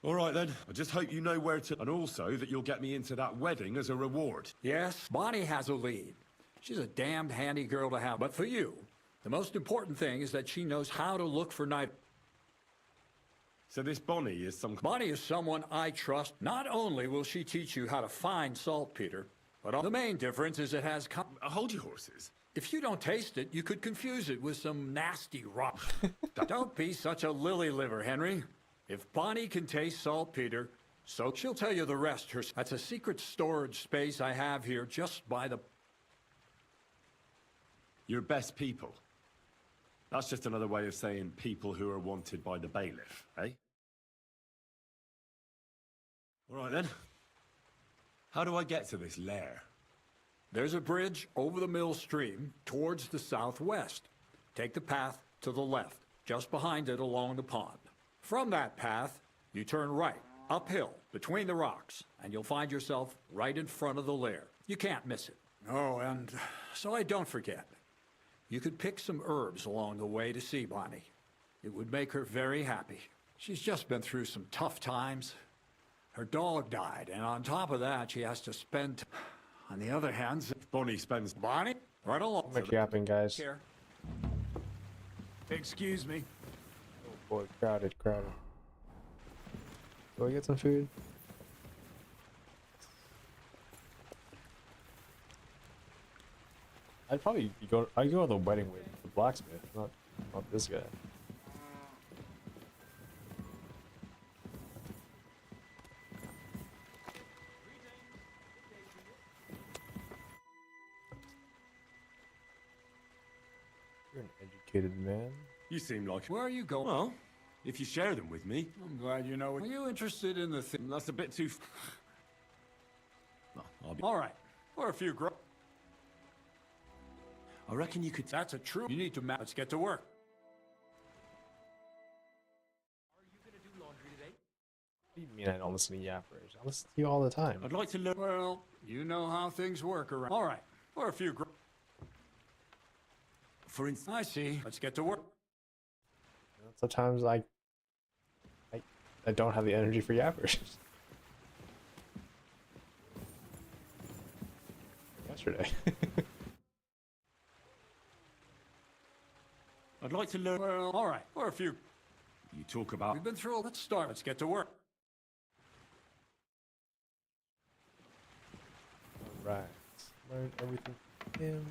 All right, then. I just hope you know where to... And also that you'll get me into that wedding as a reward. Yes, Bonnie has a lead. She's a damned handy girl to have. But for you, the most important thing is that she knows how to look for night. So this Bonnie is some... Bonnie is someone I trust. Not only will she teach you how to find saltpeter, but the main difference is it has... Hold your horses. If you don't taste it, you could confuse it with some nasty rot. Don't be such a lily liver, Henry. If Bonnie can taste saltpeter, so she'll tell you the rest. That's a secret storage space I have here just by the... Your best people. That's just another way of saying people who are wanted by the bailiff, eh? All right, then. How do I get to this lair? There's a bridge over the mill stream towards the southwest. Take the path to the left, just behind it along the pond. From that path, you turn right, uphill, between the rocks, and you'll find yourself right in front of the lair. You can't miss it. Oh, and so I don't forget. You could pick some herbs along the way to see Bonnie. It would make her very happy. She's just been through some tough times. Her dog died, and on top of that, she has to spend... On the other hand, Bonnie spends... Bonnie, right along. How much yapping, guys? Here. Excuse me. Oh boy, crowded. Do I get some food? I'd probably go on the wedding with the blacksmith, not this guy. You're an educated man. You seem like... Where are you going? Well, if you share them with me, I'm glad you know it. Are you interested in the thing? that's a bit too... Well, I'll be... All right. Or a few I reckon you could... That's a true... You need to Let's get to work. What do you mean I don't listen to yappers? I listen to you all the time. I'd like to learn... Well, you know how things work around. All right. Or a few For instance... I see. Let's get to work. Sometimes I don't have the energy for yappers. Yesterday. I'd like to learn... Well, all right. Or a few... You talk about... We've been through... Let's start. Let's get to work. Right. Learn everything from him.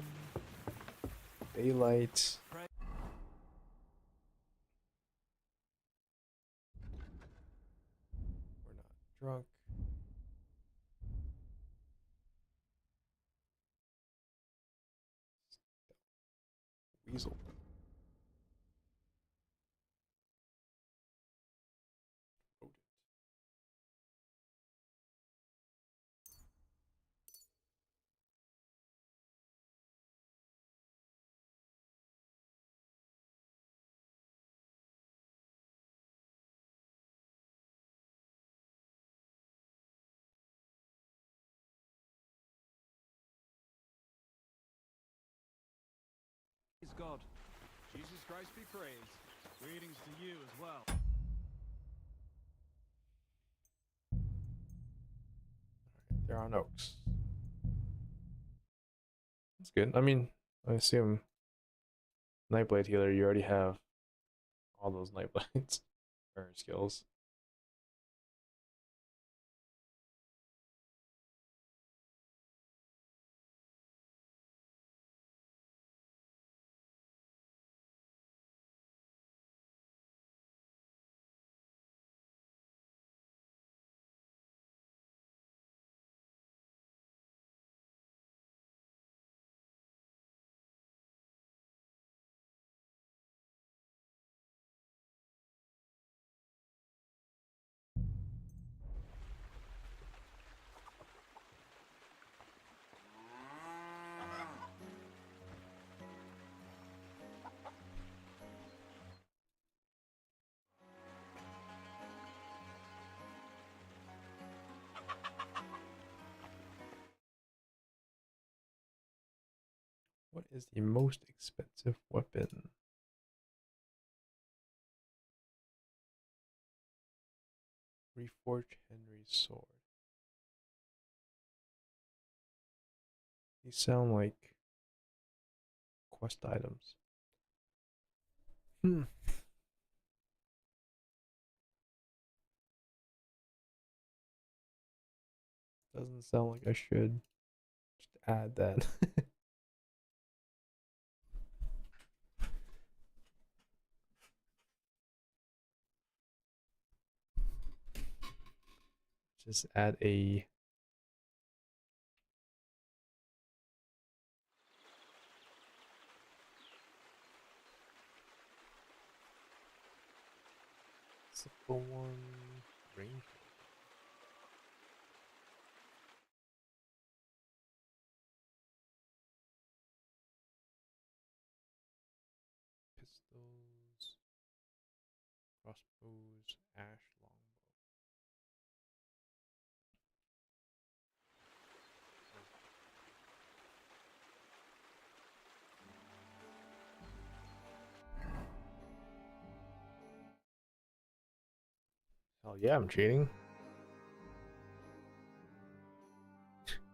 Daylight. We're not drunk. Weasel. Praise God. Jesus Christ be praised. Greetings to you as well. They're on Oaks. That's good. I mean, I assume Nightblade healer, you already have all those Nightblades or skills. What is the most expensive weapon? Reforge Henry's sword. These sound like quest items. Doesn't sound like I should just add that. Just add a simple one. Range. Pistols, crossbows, ash longbow. Hell yeah, I'm cheating.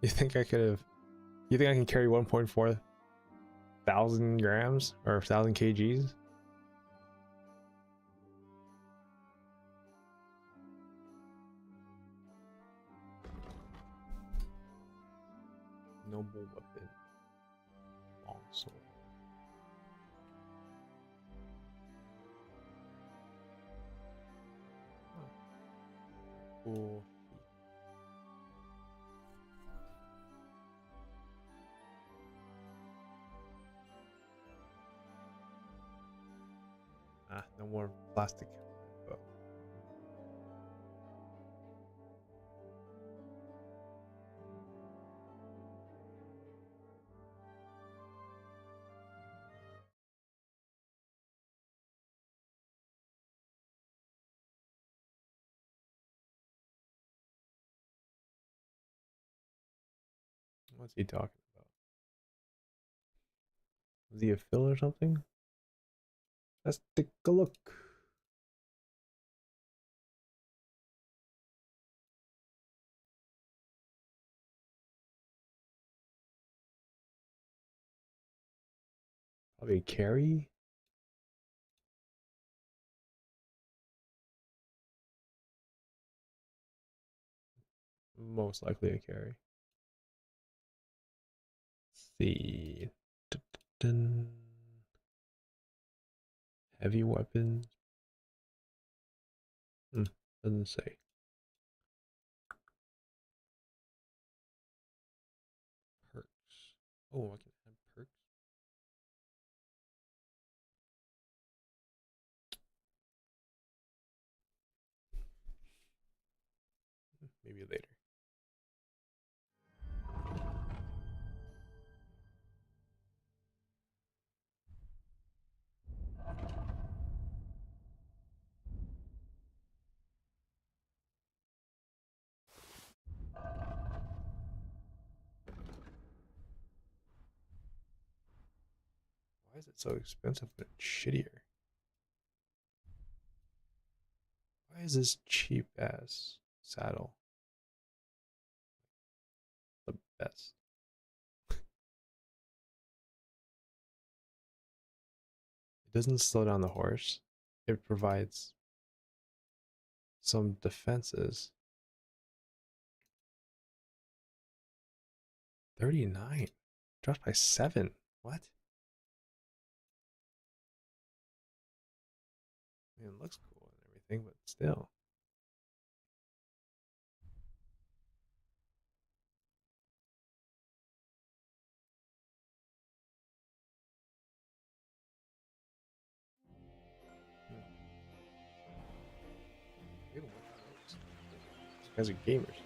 You think I could have? You think I can carry 1.4 thousand grams or 1,000 kgs? Noble weapon, longsword. Cool. Ah, no more plastic. But what's he talking about? Is he a fill or something? Let's take a look. Probably a carry. Most likely a carry. see. Dun. Heavy weapons. Doesn't say. Perks. Oh, I can add perks. Maybe later. Why is it so expensive but shittier? Why is this cheap ass saddle the best? It doesn't slow down the horse. It provides some defenses. 39. Dropped by 7. What? I mean, it looks cool and everything, but still. These guys are gamers.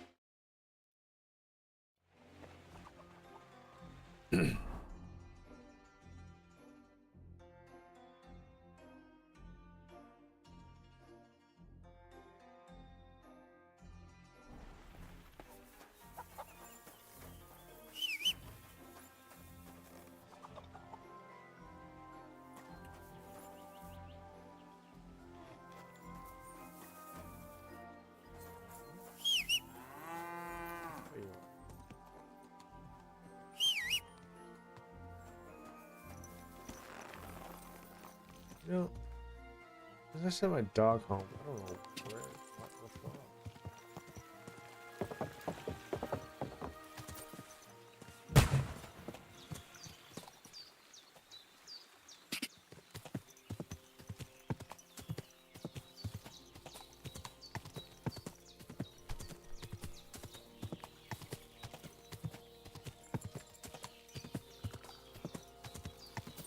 You know, as I sent my dog home, I don't know what's going on.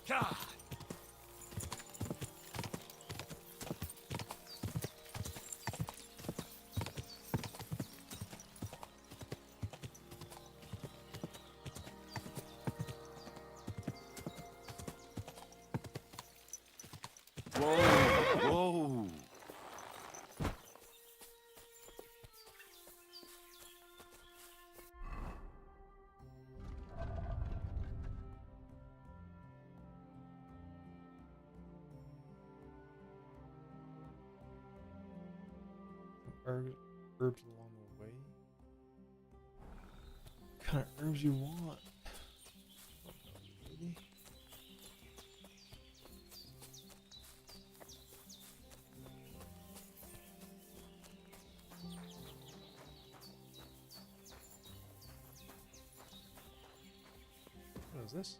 God! Whoa! Whoa! Herbs along the way. What kind of herbs you want? Really? What is this?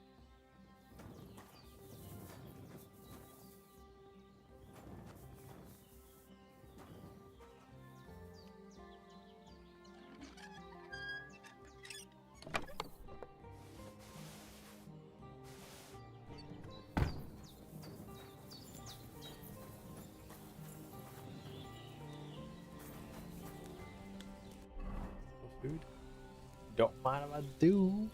Food? Don't mind if I do.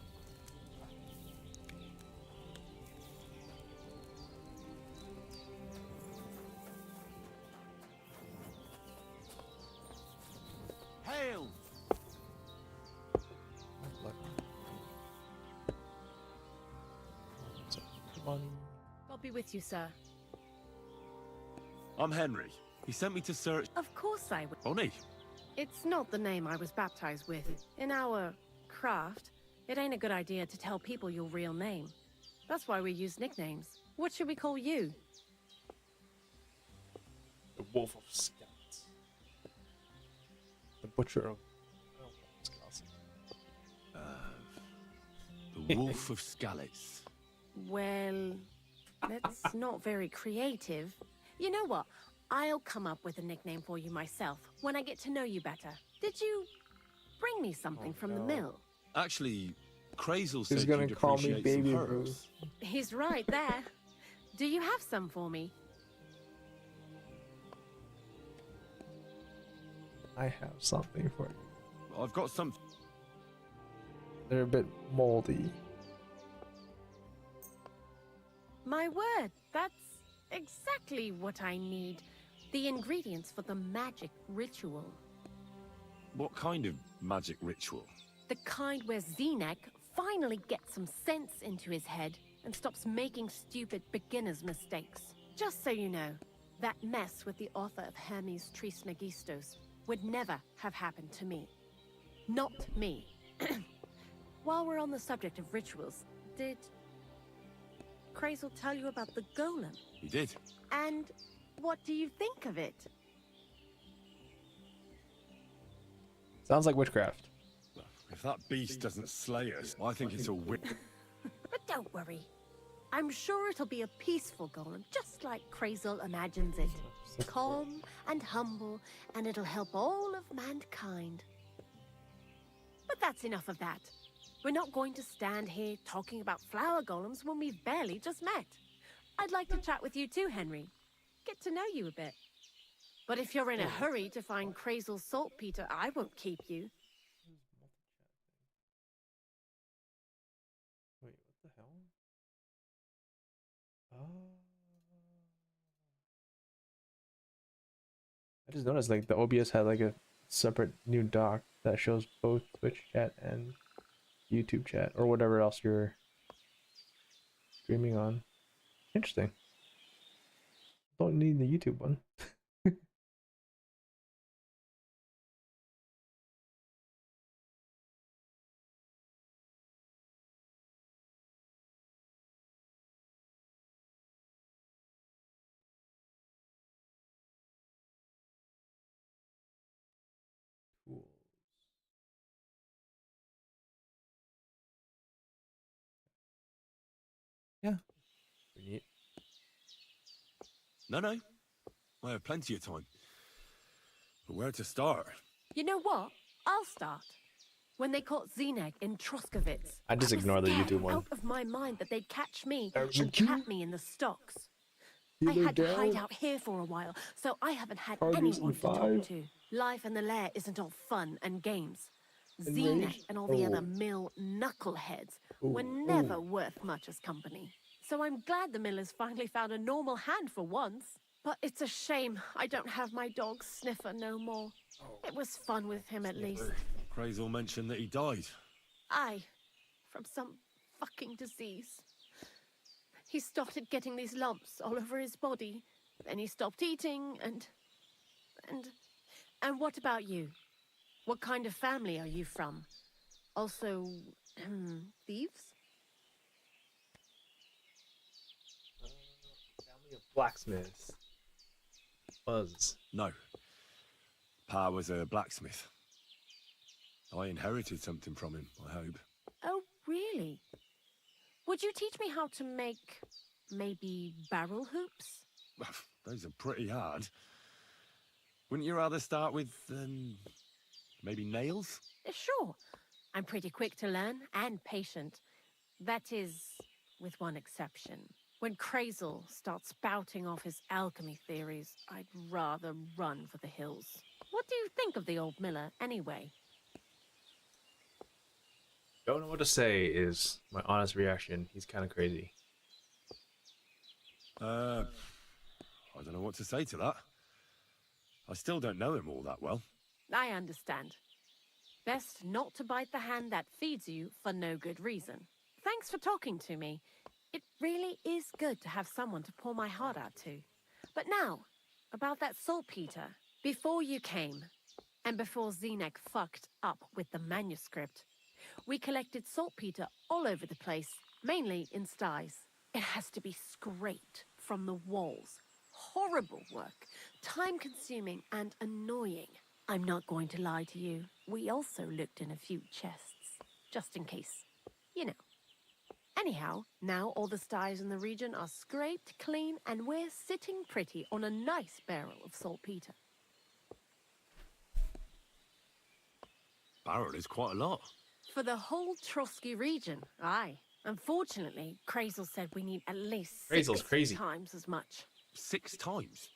Hail! God be with you, sir. I'm Henry. He sent me to search... Of course I would. Bonnie. It's not the name I was baptized with. In our craft, it ain't a good idea to tell people your real name. That's why we use nicknames. What should we call you? The Wolf of Scouts. The Butcher of... The Wolf of Skalitz. Well, that's not very creative. You know what? I'll come up with a nickname for you myself when I get to know you better. Did you bring me something from the mill? Actually, Crazel said He's gonna you'd call me appreciate Baby some Brew. herbs. He's right there. Do you have some for me? I have something for you. I've got some. They're a bit moldy. My word, that's exactly what I need. The ingredients for the magic ritual. What kind of magic ritual? The kind where Zenek finally gets some sense into his head and stops making stupid beginner's mistakes. Just so you know, that mess with the author of Hermes Trismegistos would never have happened to me. Not me. While we're on the subject of rituals, did Crazel tell you about the golem? He did. And what do you think of it? Sounds like witchcraft. If that beast doesn't slay us, I think it's a witch. But don't worry. I'm sure it'll be a peaceful golem, just like Crazel imagines it. Calm and humble, and it'll help all of mankind. But that's enough of that. We're not going to stand here talking about flower golems when we've barely just met. I'd like to chat with you too, Henry. Get to know you a bit. But if you're in a hurry to find Crazel's saltpeter, I won't keep you. Wait, what the hell? Oh. I just noticed like the OBS had like a separate new dock that shows both Twitch chat and YouTube chat or whatever else you're streaming on. Interesting. Don't need the YouTube one. Tools. Yeah. Pretty neat. No. I have plenty of time. But where to start? You know what? I'll start. When they caught Zenek in Troskovitz, I just was ignore the scared YouTube one. out of my mind that they'd catch me There's a and key. trap me in the stocks. I Killer had to hide down. out here for a while, so I haven't had Targets anyone in to talk 5. to. Life in the lair isn't all fun and games. And Zenek rage? and all the Oh. other mill knuckleheads were Ooh, never ooh. worth much as company. So I'm glad the millers finally found a normal hand for once. But it's a shame I don't have my dog Sniffer no more. It was fun with him at least. Crazel mentioned that he died. Aye, from some fucking disease. He started getting these lumps all over his body. Then he stopped eating and what about you? What kind of family are you from? Also, thieves? Family of blacksmiths. Buzz. No. Pa was a blacksmith. I inherited something from him, I hope. Oh, really? Would you teach me how to make, maybe, barrel hoops? Those are pretty hard. Wouldn't you rather start with, maybe nails? Sure. I'm pretty quick to learn and patient. That is, with one exception. When Crazel starts spouting off his alchemy theories, I'd rather run for the hills. What do you think of the old miller, anyway? Don't know what to say is my honest reaction. He's kind of crazy. I don't know what to say to that. I still don't know him all that well. I understand. Best not to bite the hand that feeds you for no good reason. Thanks for talking to me. It really is good to have someone to pour my heart out to. But now, about that saltpeter. Before you came, and before Zenek fucked up with the manuscript, we collected saltpeter all over the place, mainly in sties. It has to be scraped from the walls. Horrible work, time-consuming and annoying. I'm not going to lie to you. We also looked in a few chests, just in case. You know, Anyhow, now all the styes in the region are scraped clean and we're sitting pretty on a nice barrel of saltpeter. Barrel is quite a lot. For the whole Trotsky region, aye. Unfortunately, Krazel said we need at least Krazel's 6 crazy. times as much. 6 times?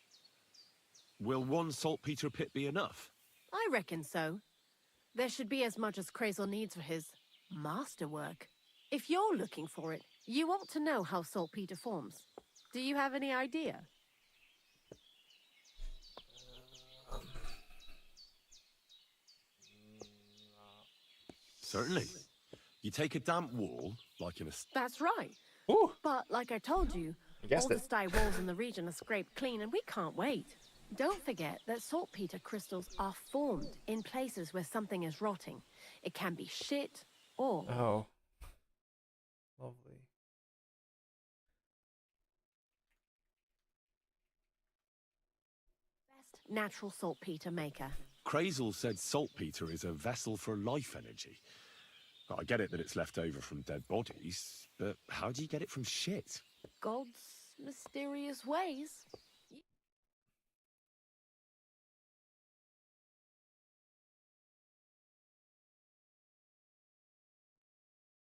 Will one saltpeter pit be enough? I reckon so. There should be as much as Krazel needs for his masterwork. If you're looking for it, you ought to know how saltpeter forms. Do you have any idea? Certainly. You take a damp wall, like in a... That's right. Ooh. But like I told you, guessed all the it. sty walls in the region are scraped clean and we can't wait. Don't forget that saltpeter crystals are formed in places where something is rotting. It can be shit or... Oh. Lovely. best natural saltpeter maker. Krazel said saltpeter is a vessel for life energy. I get it that it's left over from dead bodies, but how do you get it from shit? God's mysterious ways.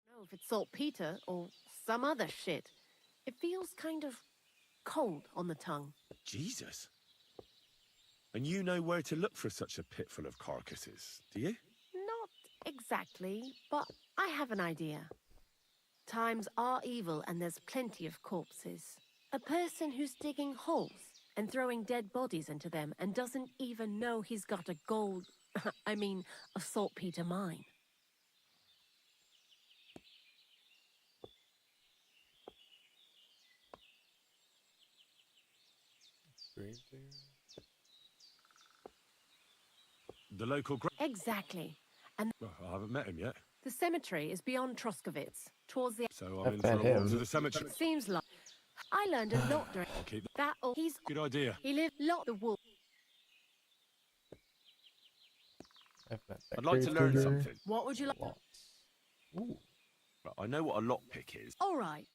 No, if it's saltpeter or some other shit, it feels kind of cold on the tongue. Jesus. And you know where to look for such a pit full of carcasses, do you? Not exactly, but I have an idea. Times are evil and there's plenty of corpses. A person who's digging holes and throwing dead bodies into them and doesn't even know he's got a a saltpeter mine. The local... Exactly. And Well, I haven't met him yet, the cemetery is beyond Troskowitz, towards the... so I I'm in met for a walk him. to the cemetery. Seems like... I learned a lot during I'll keep... that. Or he's... Good idea. He lived lot the wolf. I've met that I'd like to learn gravedigger. something. What would you like? Lots. Ooh. But I know what a lockpick is. All right.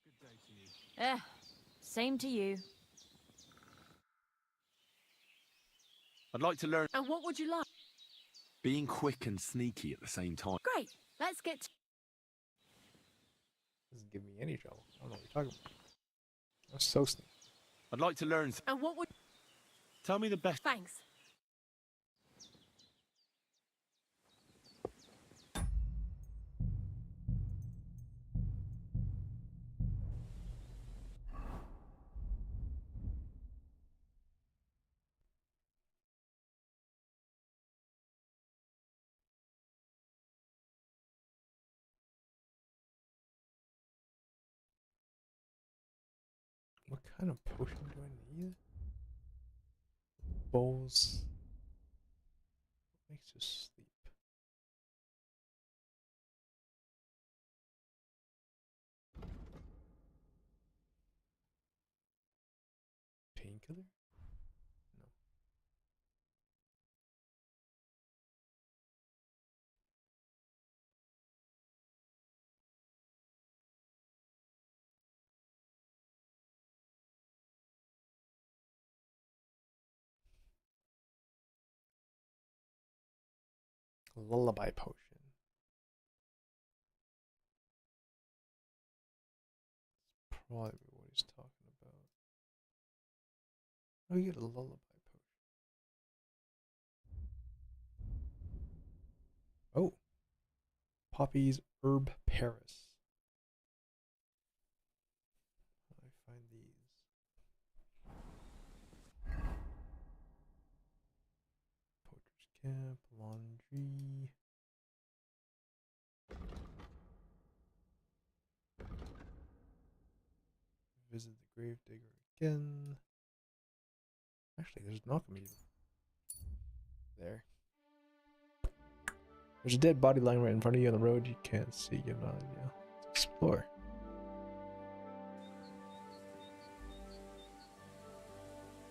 Good day to you. Same to you. I'd like to learn And what would you like? being quick and sneaky at the same time. Great. Let's get to... Doesn't give me any trouble. I don't know what you're talking about. I'm so sneaky. I'd like to learn... And what would... Tell me the best... Thanks. What kind of potion do I need? Bowls. What makes you sleep? Painkiller? No. Lullaby potion. Probably what he's talking about. Oh, you get a lullaby potion. Oh. Poppy's Herb Paris. How do I find these? Poacher's Camp, Laundry. Visit the Gravedigger again. Actually, there's an alchemy there. There's a dead body lying right in front of you on the road. You can't see. You have no idea. Let's explore.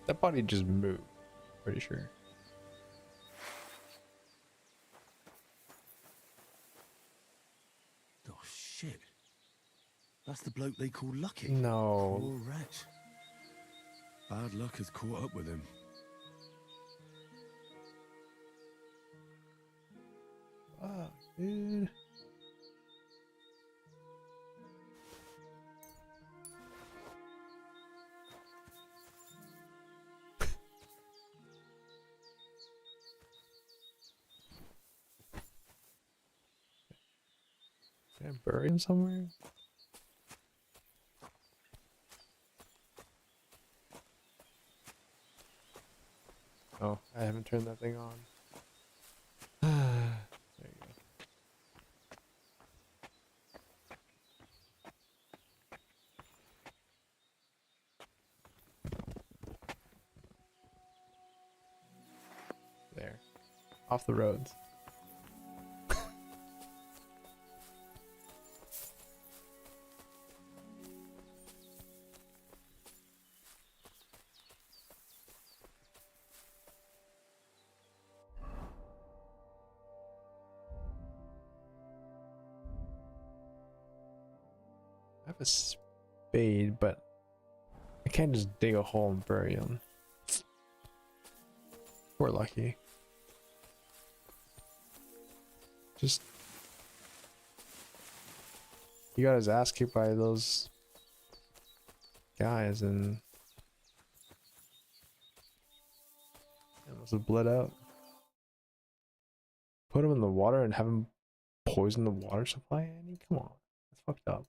That body just moved. Pretty sure. That's the bloke they call Lucky. No. Poor wretch. Bad luck has caught up with him. Fuck, dude. Can I bury him somewhere? Oh, I haven't turned that thing on. There you go. There. Off the roads. I have a spade, but I can't just dig a hole and bury him. We're lucky. Just he got his ass kicked by those guys and it must have bled out. Put him in the water and have him poison the water supply, Annie? Come on. That's fucked up.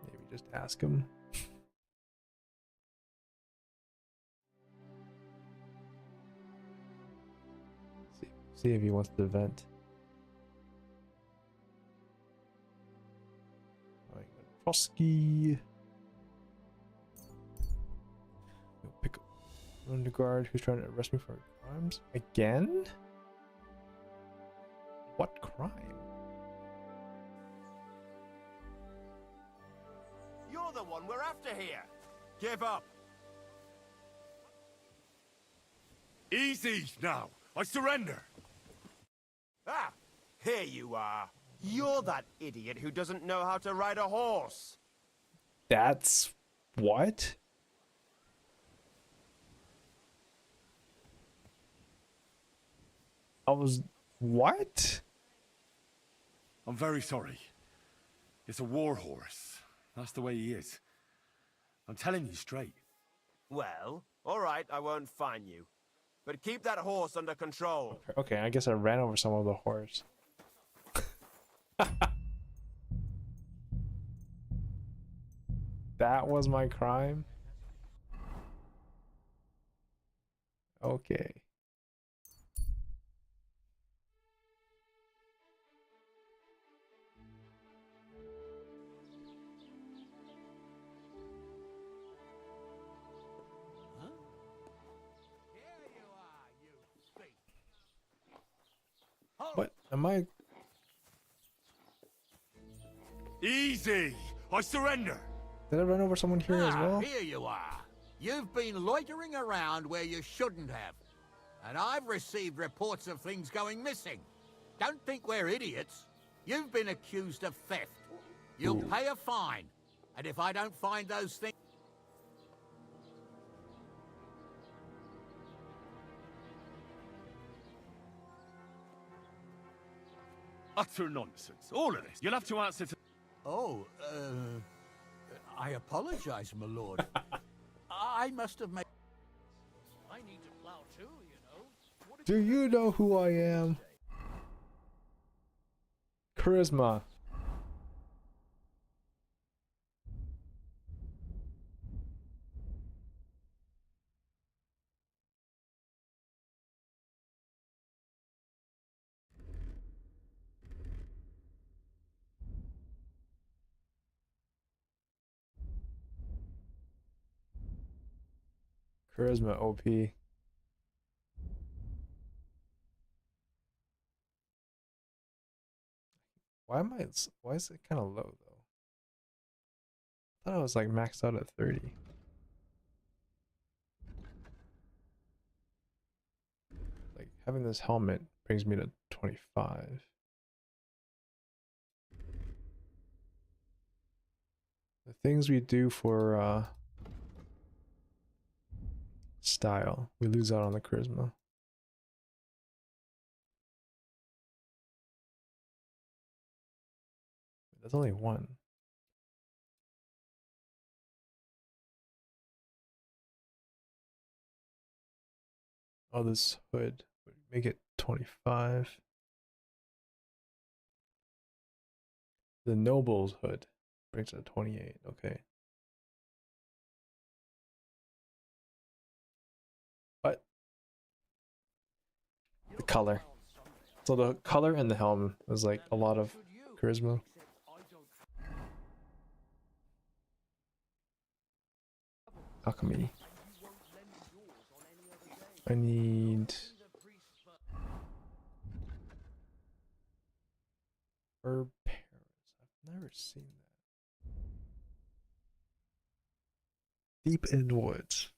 Maybe just ask him. See if he wants to vent. Frosky. Pick up Underguard who's trying to arrest me for crimes again. What crime? You're the one we're after here. Give up. Easy now. I surrender. Ah, here you are. You're that idiot who doesn't know how to ride a horse. That's what? I was what? I'm very sorry. It's a war horse. That's the way he is. I'm telling you straight. Well, all right, I won't fine you. But keep that horse under control. Okay, I guess I ran over some of the horse. That was my crime? Okay. What am I? Easy! I surrender! Did I run over someone here as well? Here you are. You've been loitering around where you shouldn't have. And I've received reports of things going missing. Don't think we're idiots. You've been accused of theft. You'll pay a fine. And if I don't find those things... Utter nonsense. All of this. You'll have to answer to... Oh, I apologize, my lord. I must have made... I need to plow too, you know. Do you know who I am? Charisma. Charisma OP. Why is it kind of low though? I thought I was like maxed out at 30. Like having this helmet brings me to 25. The things we do for style, we lose out on the charisma. That's only one. Oh, this hood would make it 25. The noble's hood brings it to 28. Okay. But the color. So the color and the helm is like a lot of charisma. Alchemy. I need herb pears. I've never seen that. Deep in woods.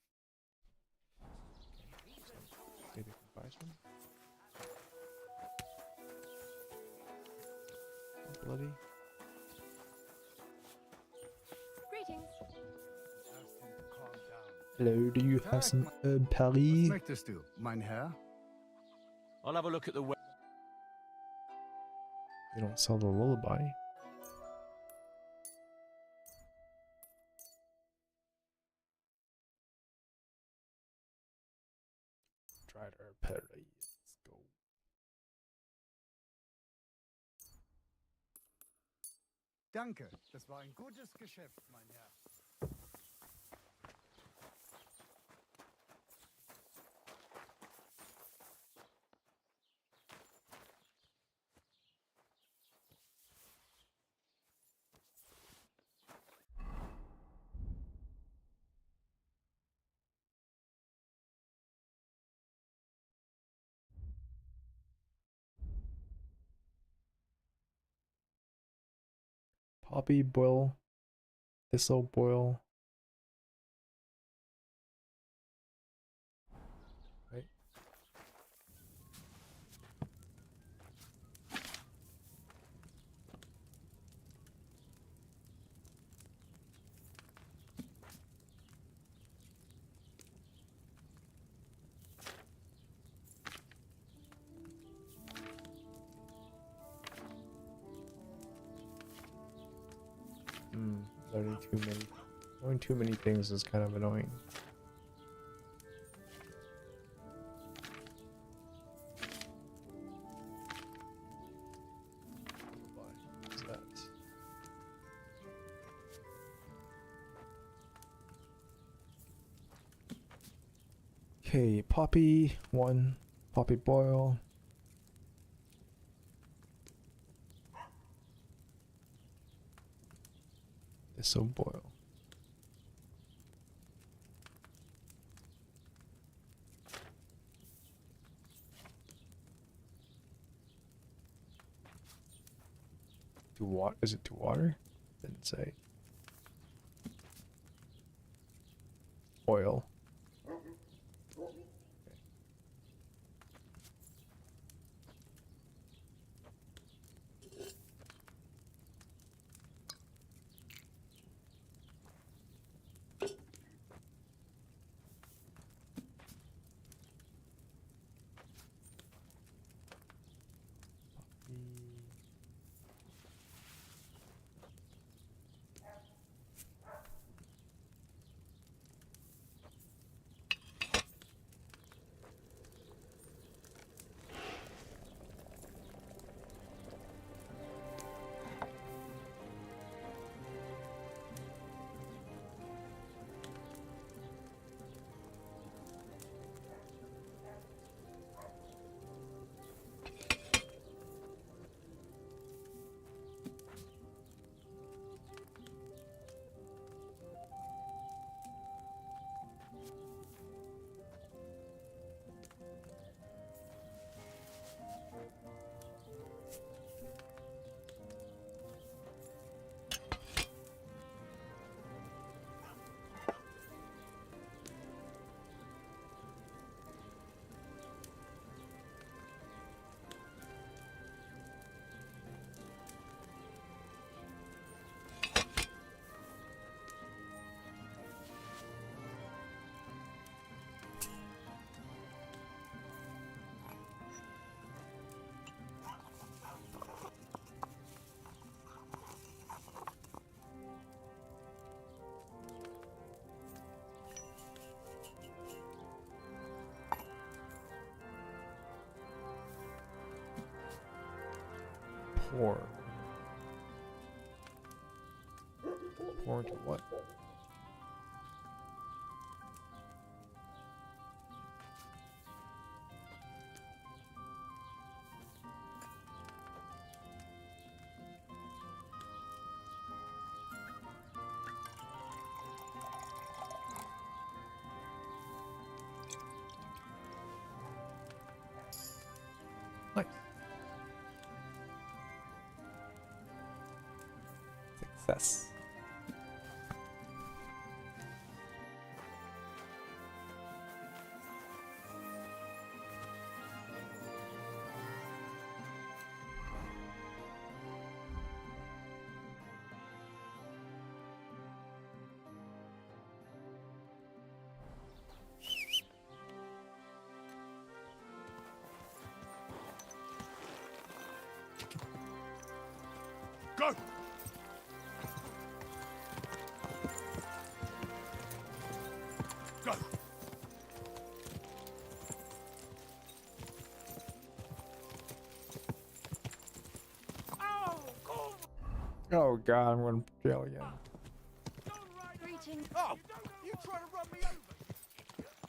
Maybe I can buy some. Bloody. Greetings. Hello, do you have some herb Paris? Möchtest du, mein Herr? I'll have a look at the. You don't sell the lullaby. Dried herb Paris. Let's go. Danke, das war ein gutes Geschäft, mein Herr. Poppy boil, thistle boil. Right. Learning too many. Knowing too many things is kind of annoying. What is that? Okay, poppy 1, poppy boil. Thistle boil. To what? Is it to water? Didn't say. Oil. Pour. Pour into what? Nice. Success. Go! Go! Oh god, I'm going to jail again. Greetings. Oh, you trying to run me over?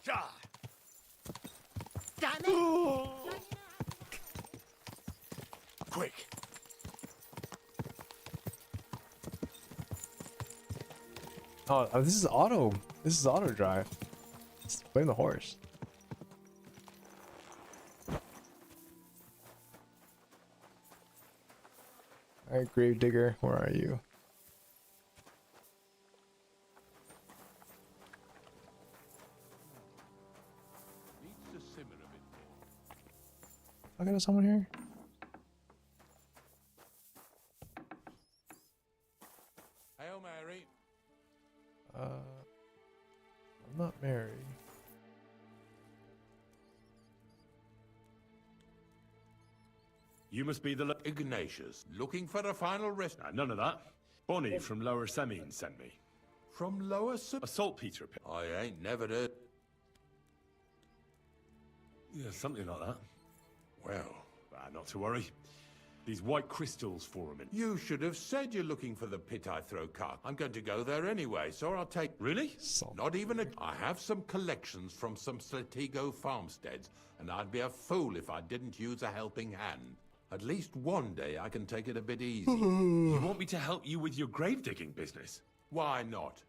God. Damn it! Quick! Oh, this is auto. This is auto drive. Let's blame the horse. Alright, Gravedigger, where are you? Needs to simmer a bit more. Talking to someone here? Hail Mary. I'm not Mary. You must be the... Ignatius, looking for a final rest. None of that. Bonnie from Lower Semine sent me. From Lower A saltpeter pit. I ain't never heard. Yeah, something like that. Well, Not to worry. These white crystals form in... you should have said you're looking for the pit I throw carp. I'm going to go there anyway, so I'll take... Really? Salt. Not even a... I have some collections from some Slatigo farmsteads, and I'd be a fool if I didn't use a helping hand. At least one day I can take it a bit easy. You want me to help you with your grave digging business? Why not?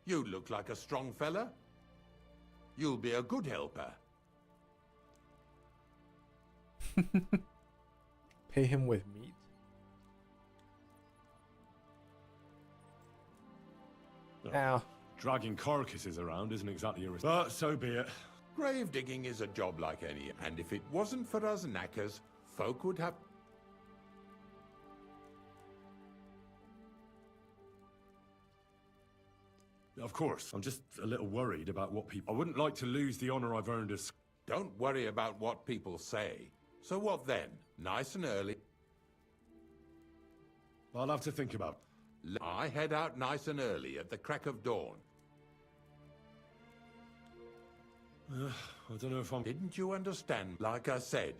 You look like a strong fella. You'll be a good helper. Pay him with meat? Ow. Dragging carcasses around isn't exactly a risk. But so be it. Grave digging is a job like any, and if it wasn't for us knackers, folk would have... Of course. I'm just a little worried about what people... I wouldn't like to lose the honor I've earned as... Don't worry about what people say. So what then? Nice and early. I'll have to think about... I head out nice and early at the crack of dawn. I don't know if I'm... Didn't you understand? Like I said.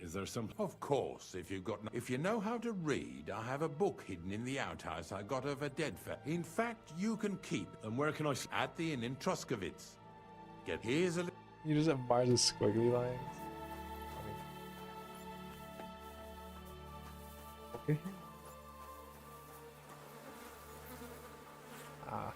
Is there some... Of course, if you know how to read, I have a book hidden in the outhouse I got over Deadford. In fact, you can keep. And where can I... At the inn in Truskowitz. Here's a... You just have bars of squiggly lines. Okay. Ah.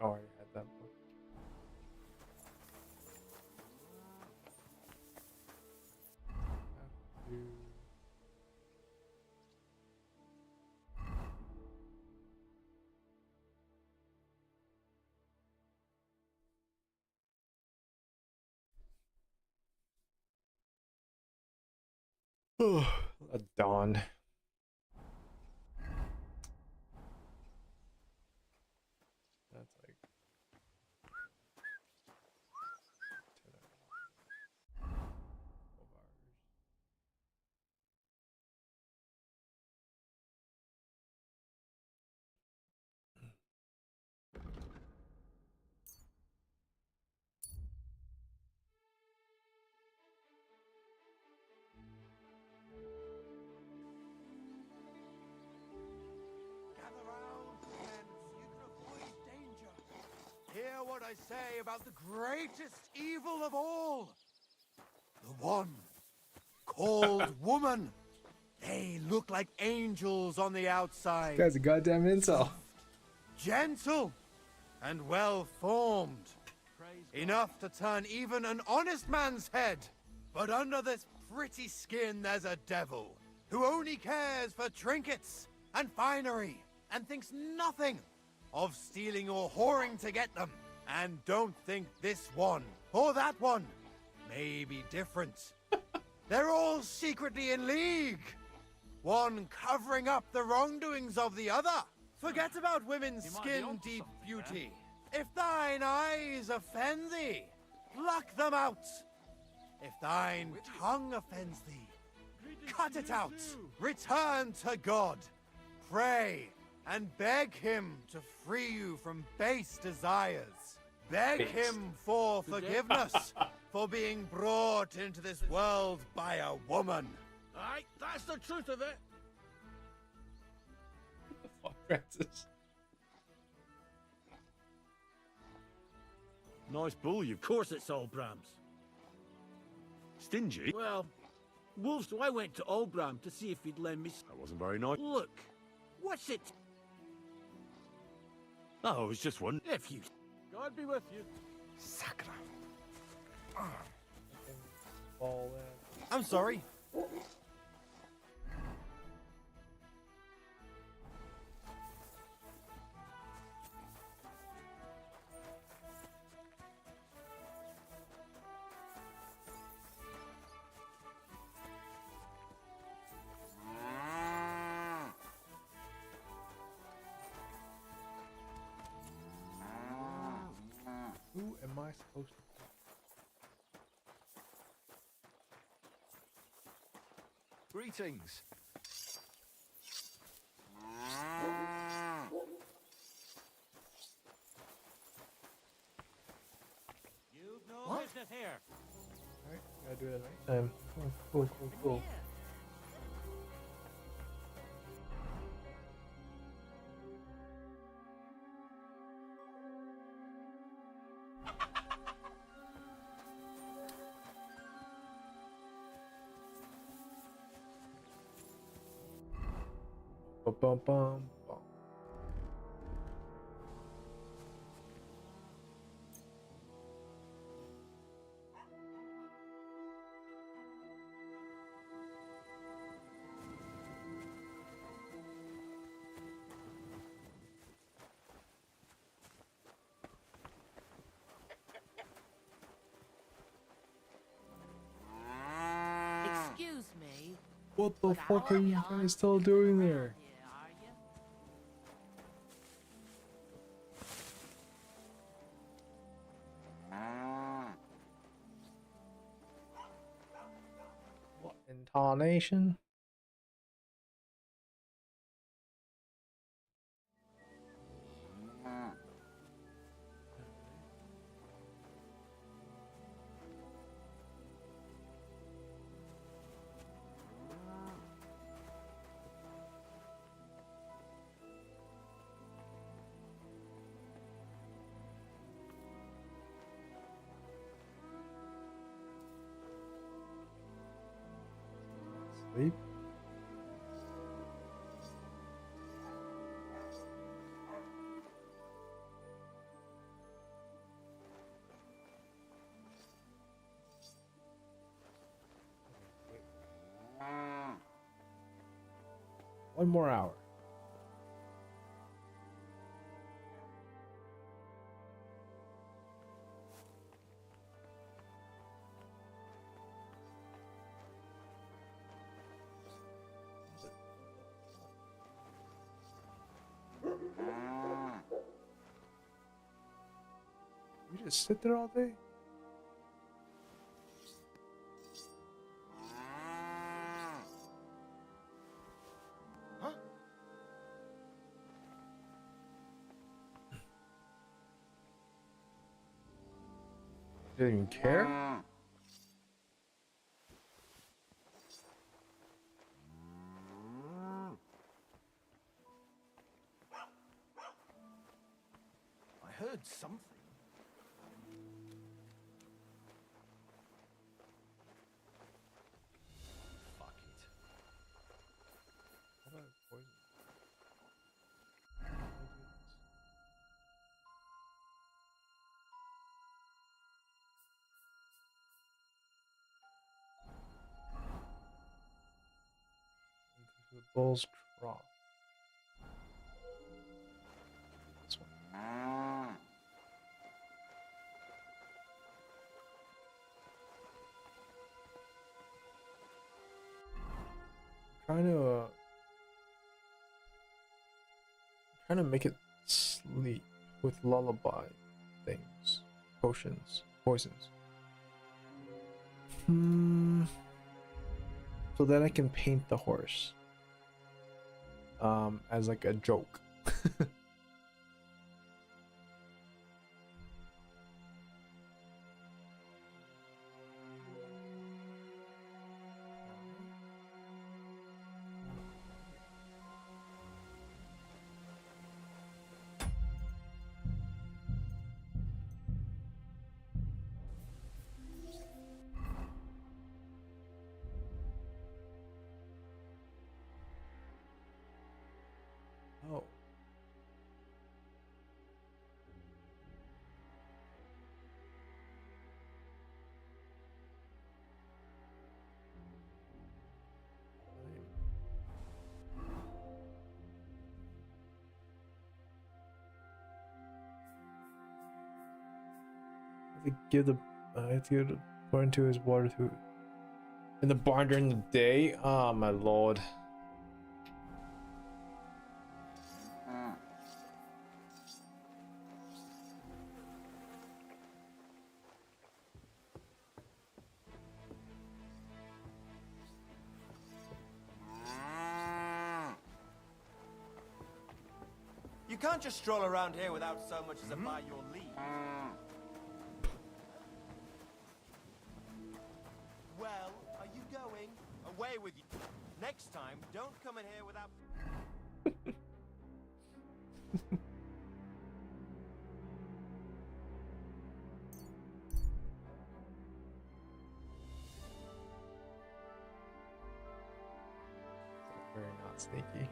Oh, I already had that book. A dawn. That's like 10 hours. 12 hours. what I say about the greatest evil of all. The one called woman. They look like angels on the outside. This guy's a goddamn incel. Gentle and well-formed. Enough to turn even an honest man's head. But under this pretty skin there's a devil who only cares for trinkets and finery and thinks nothing of stealing or whoring to get them. And don't think this one or that one may be different. They're all secretly in league. One covering up the wrongdoings of the other. Forget about women's skin-deep beauty. If thine eyes offend thee, pluck them out. If thine tongue offends thee, cut it out. Return to God. Pray and beg him to free you from base desires. Beg him for forgiveness for being brought into this world by a woman. Aye, that's the truth of it. Fuck, Francis. Nice bull, you. Of course it's Olbram's. Stingy? Well, Wolf, so I went to Olbram to see if he'd lend me... That wasn't very nice. Look, what's it? Oh, it was just one. If you... God be with you. Sakra. Fall in. I'm sorry. Who am I supposed to be? Greetings. You've no business here. Alright, gotta do it at night time. Oh, cool, cool, cool. Bum, bum, bum, bum. Excuse me. What the fuck are you guys still doing there? What intonation? Sleep. One more hour. We just sit there all day? Huh? They didn't even care? I heard something. Bull's Trough. This one. Trying to make it sleep with lullaby things, potions, poisons. So that I can paint the horse as like a joke. Oh. I have to give the I have to give the pour into his water to in the barn during the day. Oh my lord. You can't just stroll around here without so much as a by your leave. Well, are you going? Away with you. Next time, don't come in here without... Very not sneaky.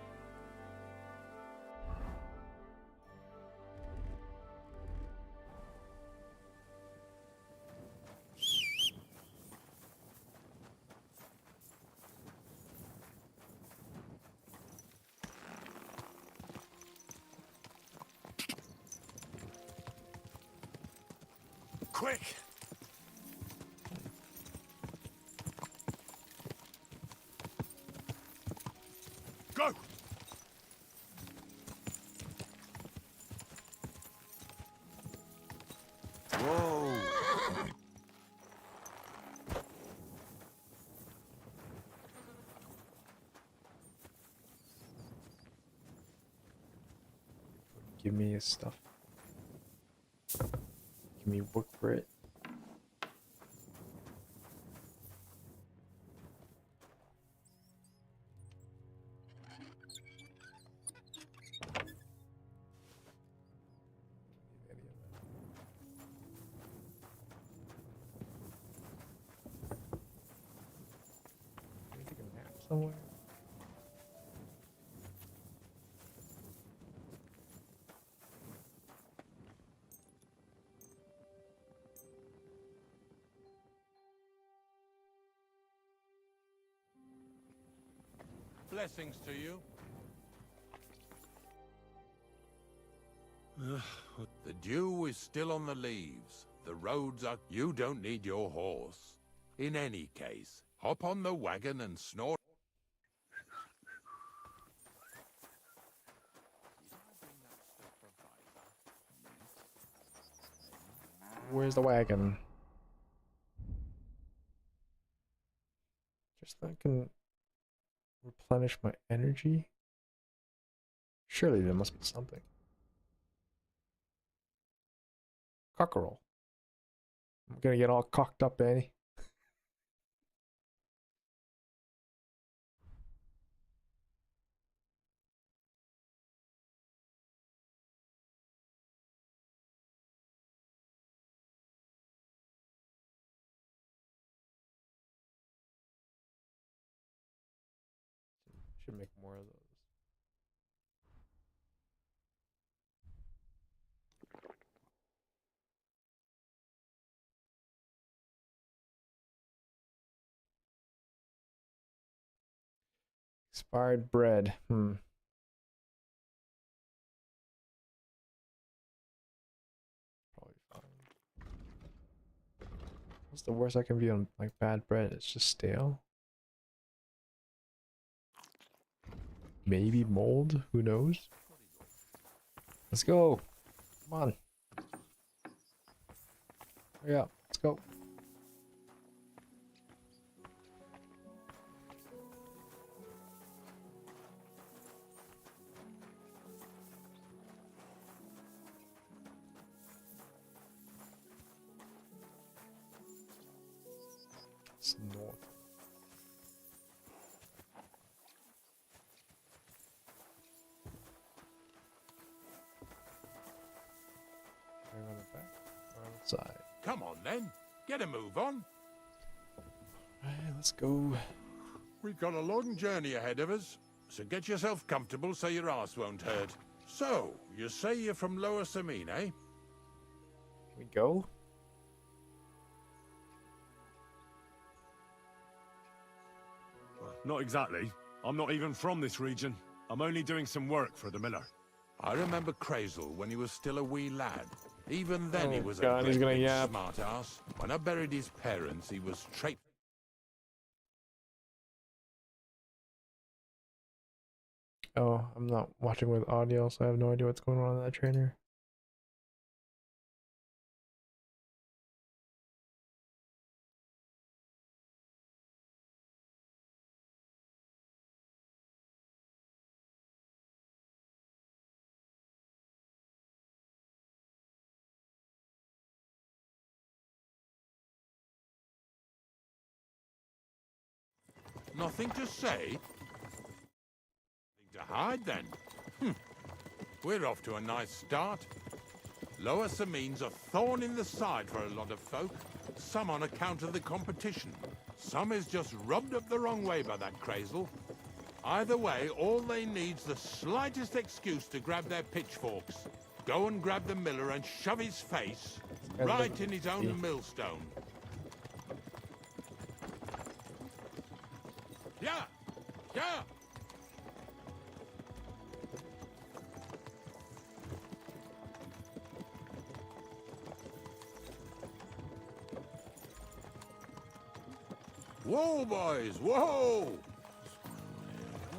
Quick! Go! Whoa! Give me his stuff. Give me work for it. Can we take a nap somewhere? Blessings to you. The dew is still on the leaves. The roads are... You don't need your horse. In any case, hop on the wagon and snort. Where's the wagon? Just that I can replenish my energy. Surely there must be something. Cockerel. I'm gonna get all cocked up, Annie. Should make more of those. Expired bread. Probably fine. What's the worst I can be on like bad bread? It's just stale. Maybe mold. Who knows? Let's go. Come on. Hurry up. Let's go. It's north. On the back, on the side. Come on then, get a move on. Alright, let's go. We've got a long journey ahead of us, so get yourself comfortable so your arse won't hurt. So, you say you're from Lower Samine, eh? Can we go? Not exactly. I'm not even from this region. I'm only doing some work for the miller. I remember Crazel when he was still a wee lad. Even then he was God, a he's great gonna big yap. smart ass. When I buried his parents, he was straight. Oh, I'm not watching with audio, so I have no idea what's going on in that trainer. Nothing to say? Nothing to hide then? We're off to a nice start. Lower Samine's a thorn in the side for a lot of folk. Some on account of the competition. Some is just rubbed up the wrong way by that Crazel. Either way, all they need's the slightest excuse to grab their pitchforks. Go and grab the miller and shove his face right in his own millstone. Yeah! Yeah! Whoa, boys! Whoa!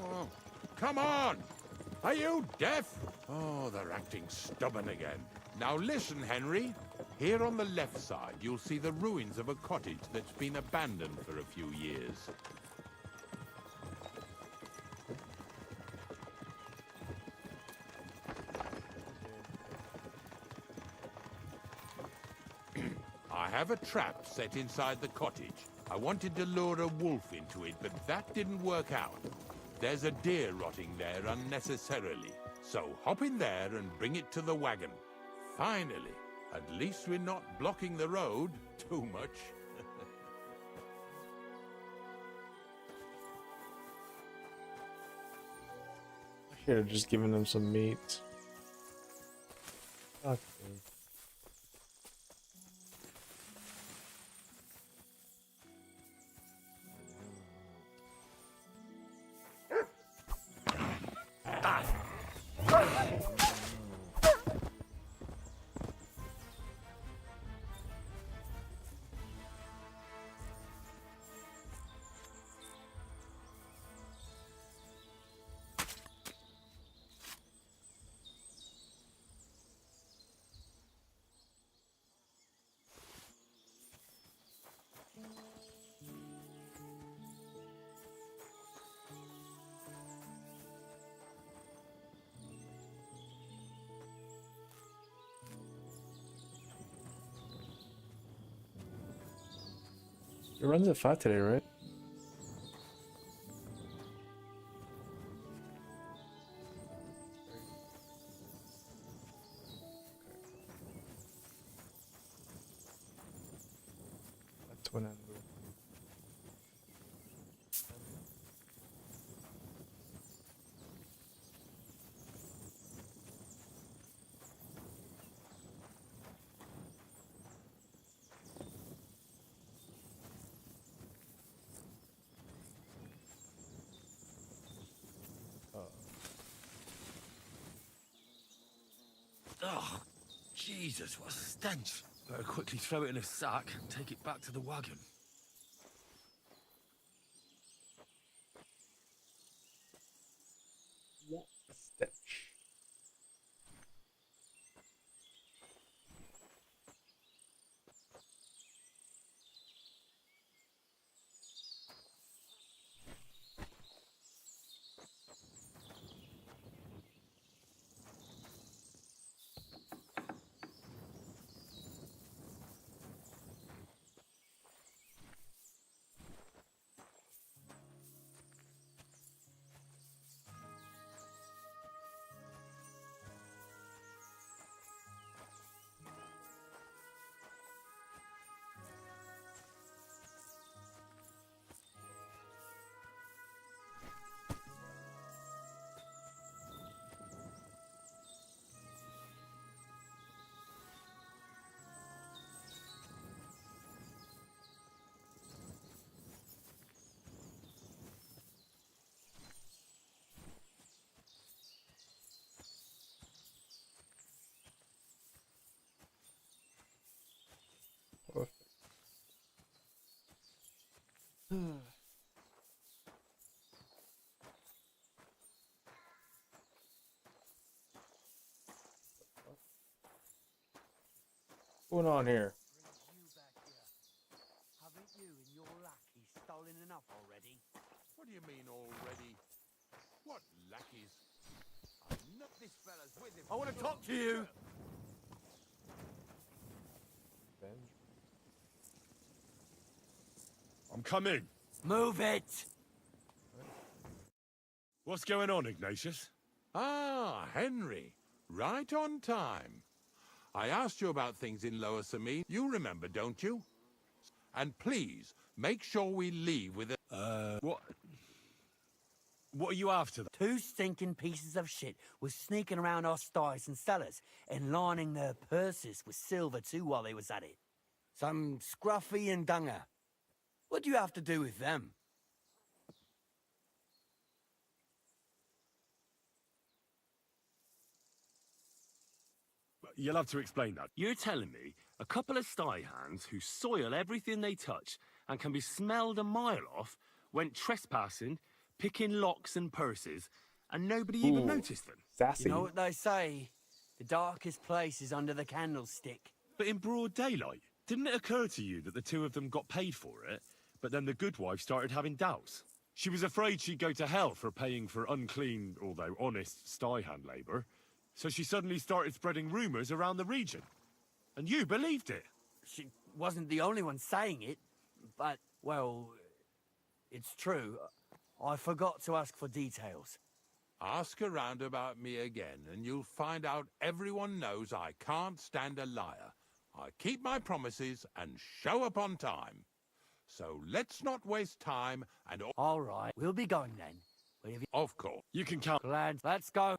Whoa. Come on! Are you deaf? Oh, they're acting stubborn again. Now listen, Henry. Here on the left side, you'll see the ruins of a cottage that's been abandoned for a few years. I have a trap set inside the cottage. I wanted to lure a wolf into it, but that didn't work out. There's a deer rotting there unnecessarily. So hop in there and bring it to the wagon. Finally, at least we're not blocking the road too much. I should have just given them some meat. Okay. It runs at 5 today, right? That's when I'm Oh, Jesus, what a stench. Better quickly throw it in a sack and take it back to the wagon. What a stench. What's going on here? Haven't you and your lackey stolen enough already? What do you mean already? What lackeys? I'll nut this fella's with him. I want to talk to you. I'm coming. Move it. What's going on, Ignatius? Ah, Henry. Right on time. I asked you about things in Lower Samine. You remember, don't you? And please, make sure we leave with a... What are you after? Two stinking pieces of shit was sneaking around our stores and cellars and lining their purses with silver too while they was at it. Some Scruffy and Dunger. What do you have to do with them? You'll have to explain that. You're telling me a couple of sty hands who soil everything they touch and can be smelled a mile off went trespassing, picking locks and purses, and nobody even noticed them? Sassy. You know what they say? The darkest place is under the candlestick. But in broad daylight, didn't it occur to you that the two of them got paid for it, but then the good wife started having doubts? She was afraid she'd go to hell for paying for unclean, although honest, sty hand labour, so she suddenly started spreading rumours around the region. And you believed it. She wasn't the only one saying it, but, well, it's true. I forgot to ask for details. Ask around about me again, and you'll find out everyone knows I can't stand a liar. I keep my promises and show up on time. So let's not waste time and... All right, we'll be going then. Of course. You can count. Glad. Let's go.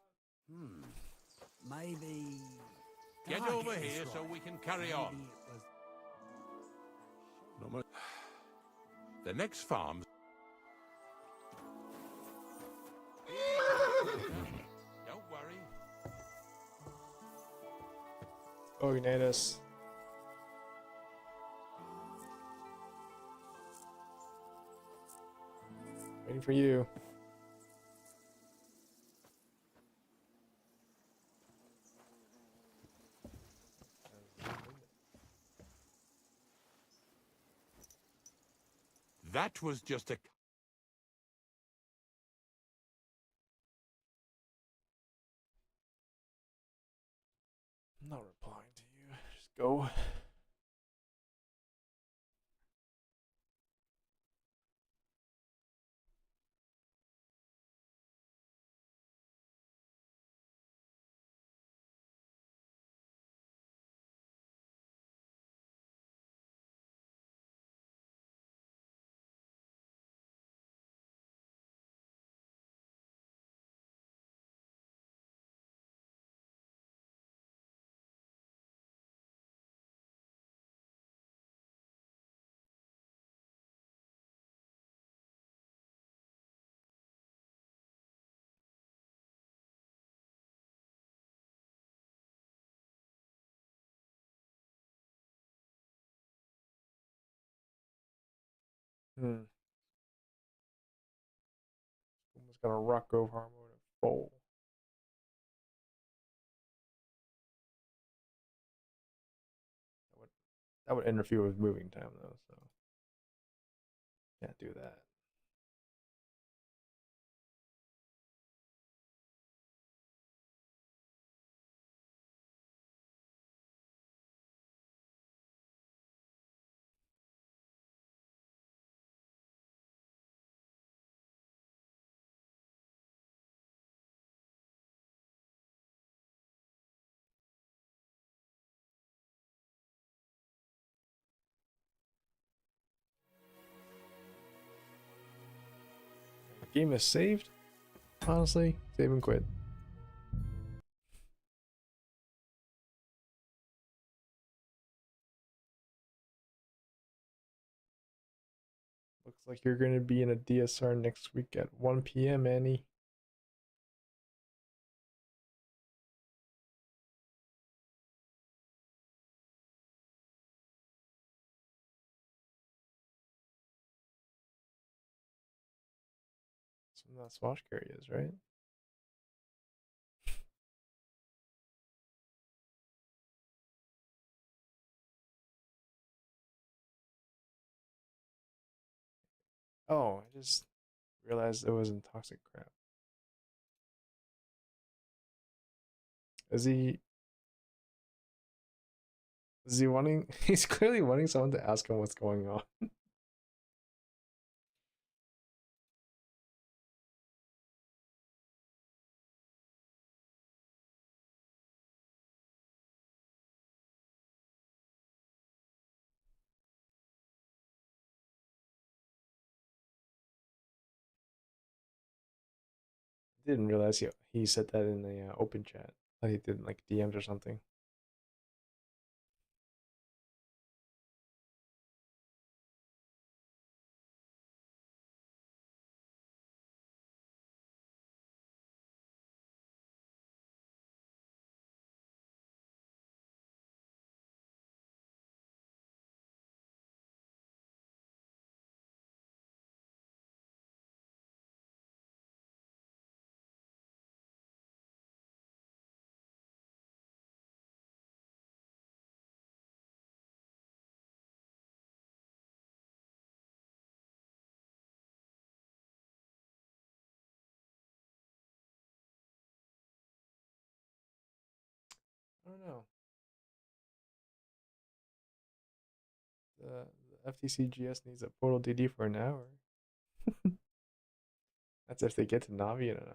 Maybe... Get Did I over get this here so right? we can carry Maybe on. it was- Not much. The next farm... Don't worry. Oh, Ignatius. Waiting for you. That was just a... I'm not replying to you. Just go. Almost gonna rock over Harmon and bowl. That would interfere with moving time though, so can't do that. Game is saved. Honestly, save and quit. Looks like you're going to be in a DSR next week at 1 p.m., Annie. So that's Swashcarry is, right? Oh, I just realized it wasn't Toxic Crap. Is he wanting he's clearly wanting someone to ask him what's going on. Didn't realize he said that in the open chat. Like he did like DMs or something. I don't know. The FTC GS needs a Portal DD for an hour. That's if they get to Navi in an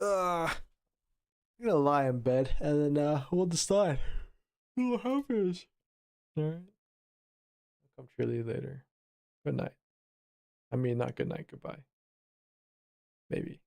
hour. I'm gonna lie in bed and then we'll decide what happens. Alright. I'll come truly later. Good night. I mean, not good night, goodbye. Maybe.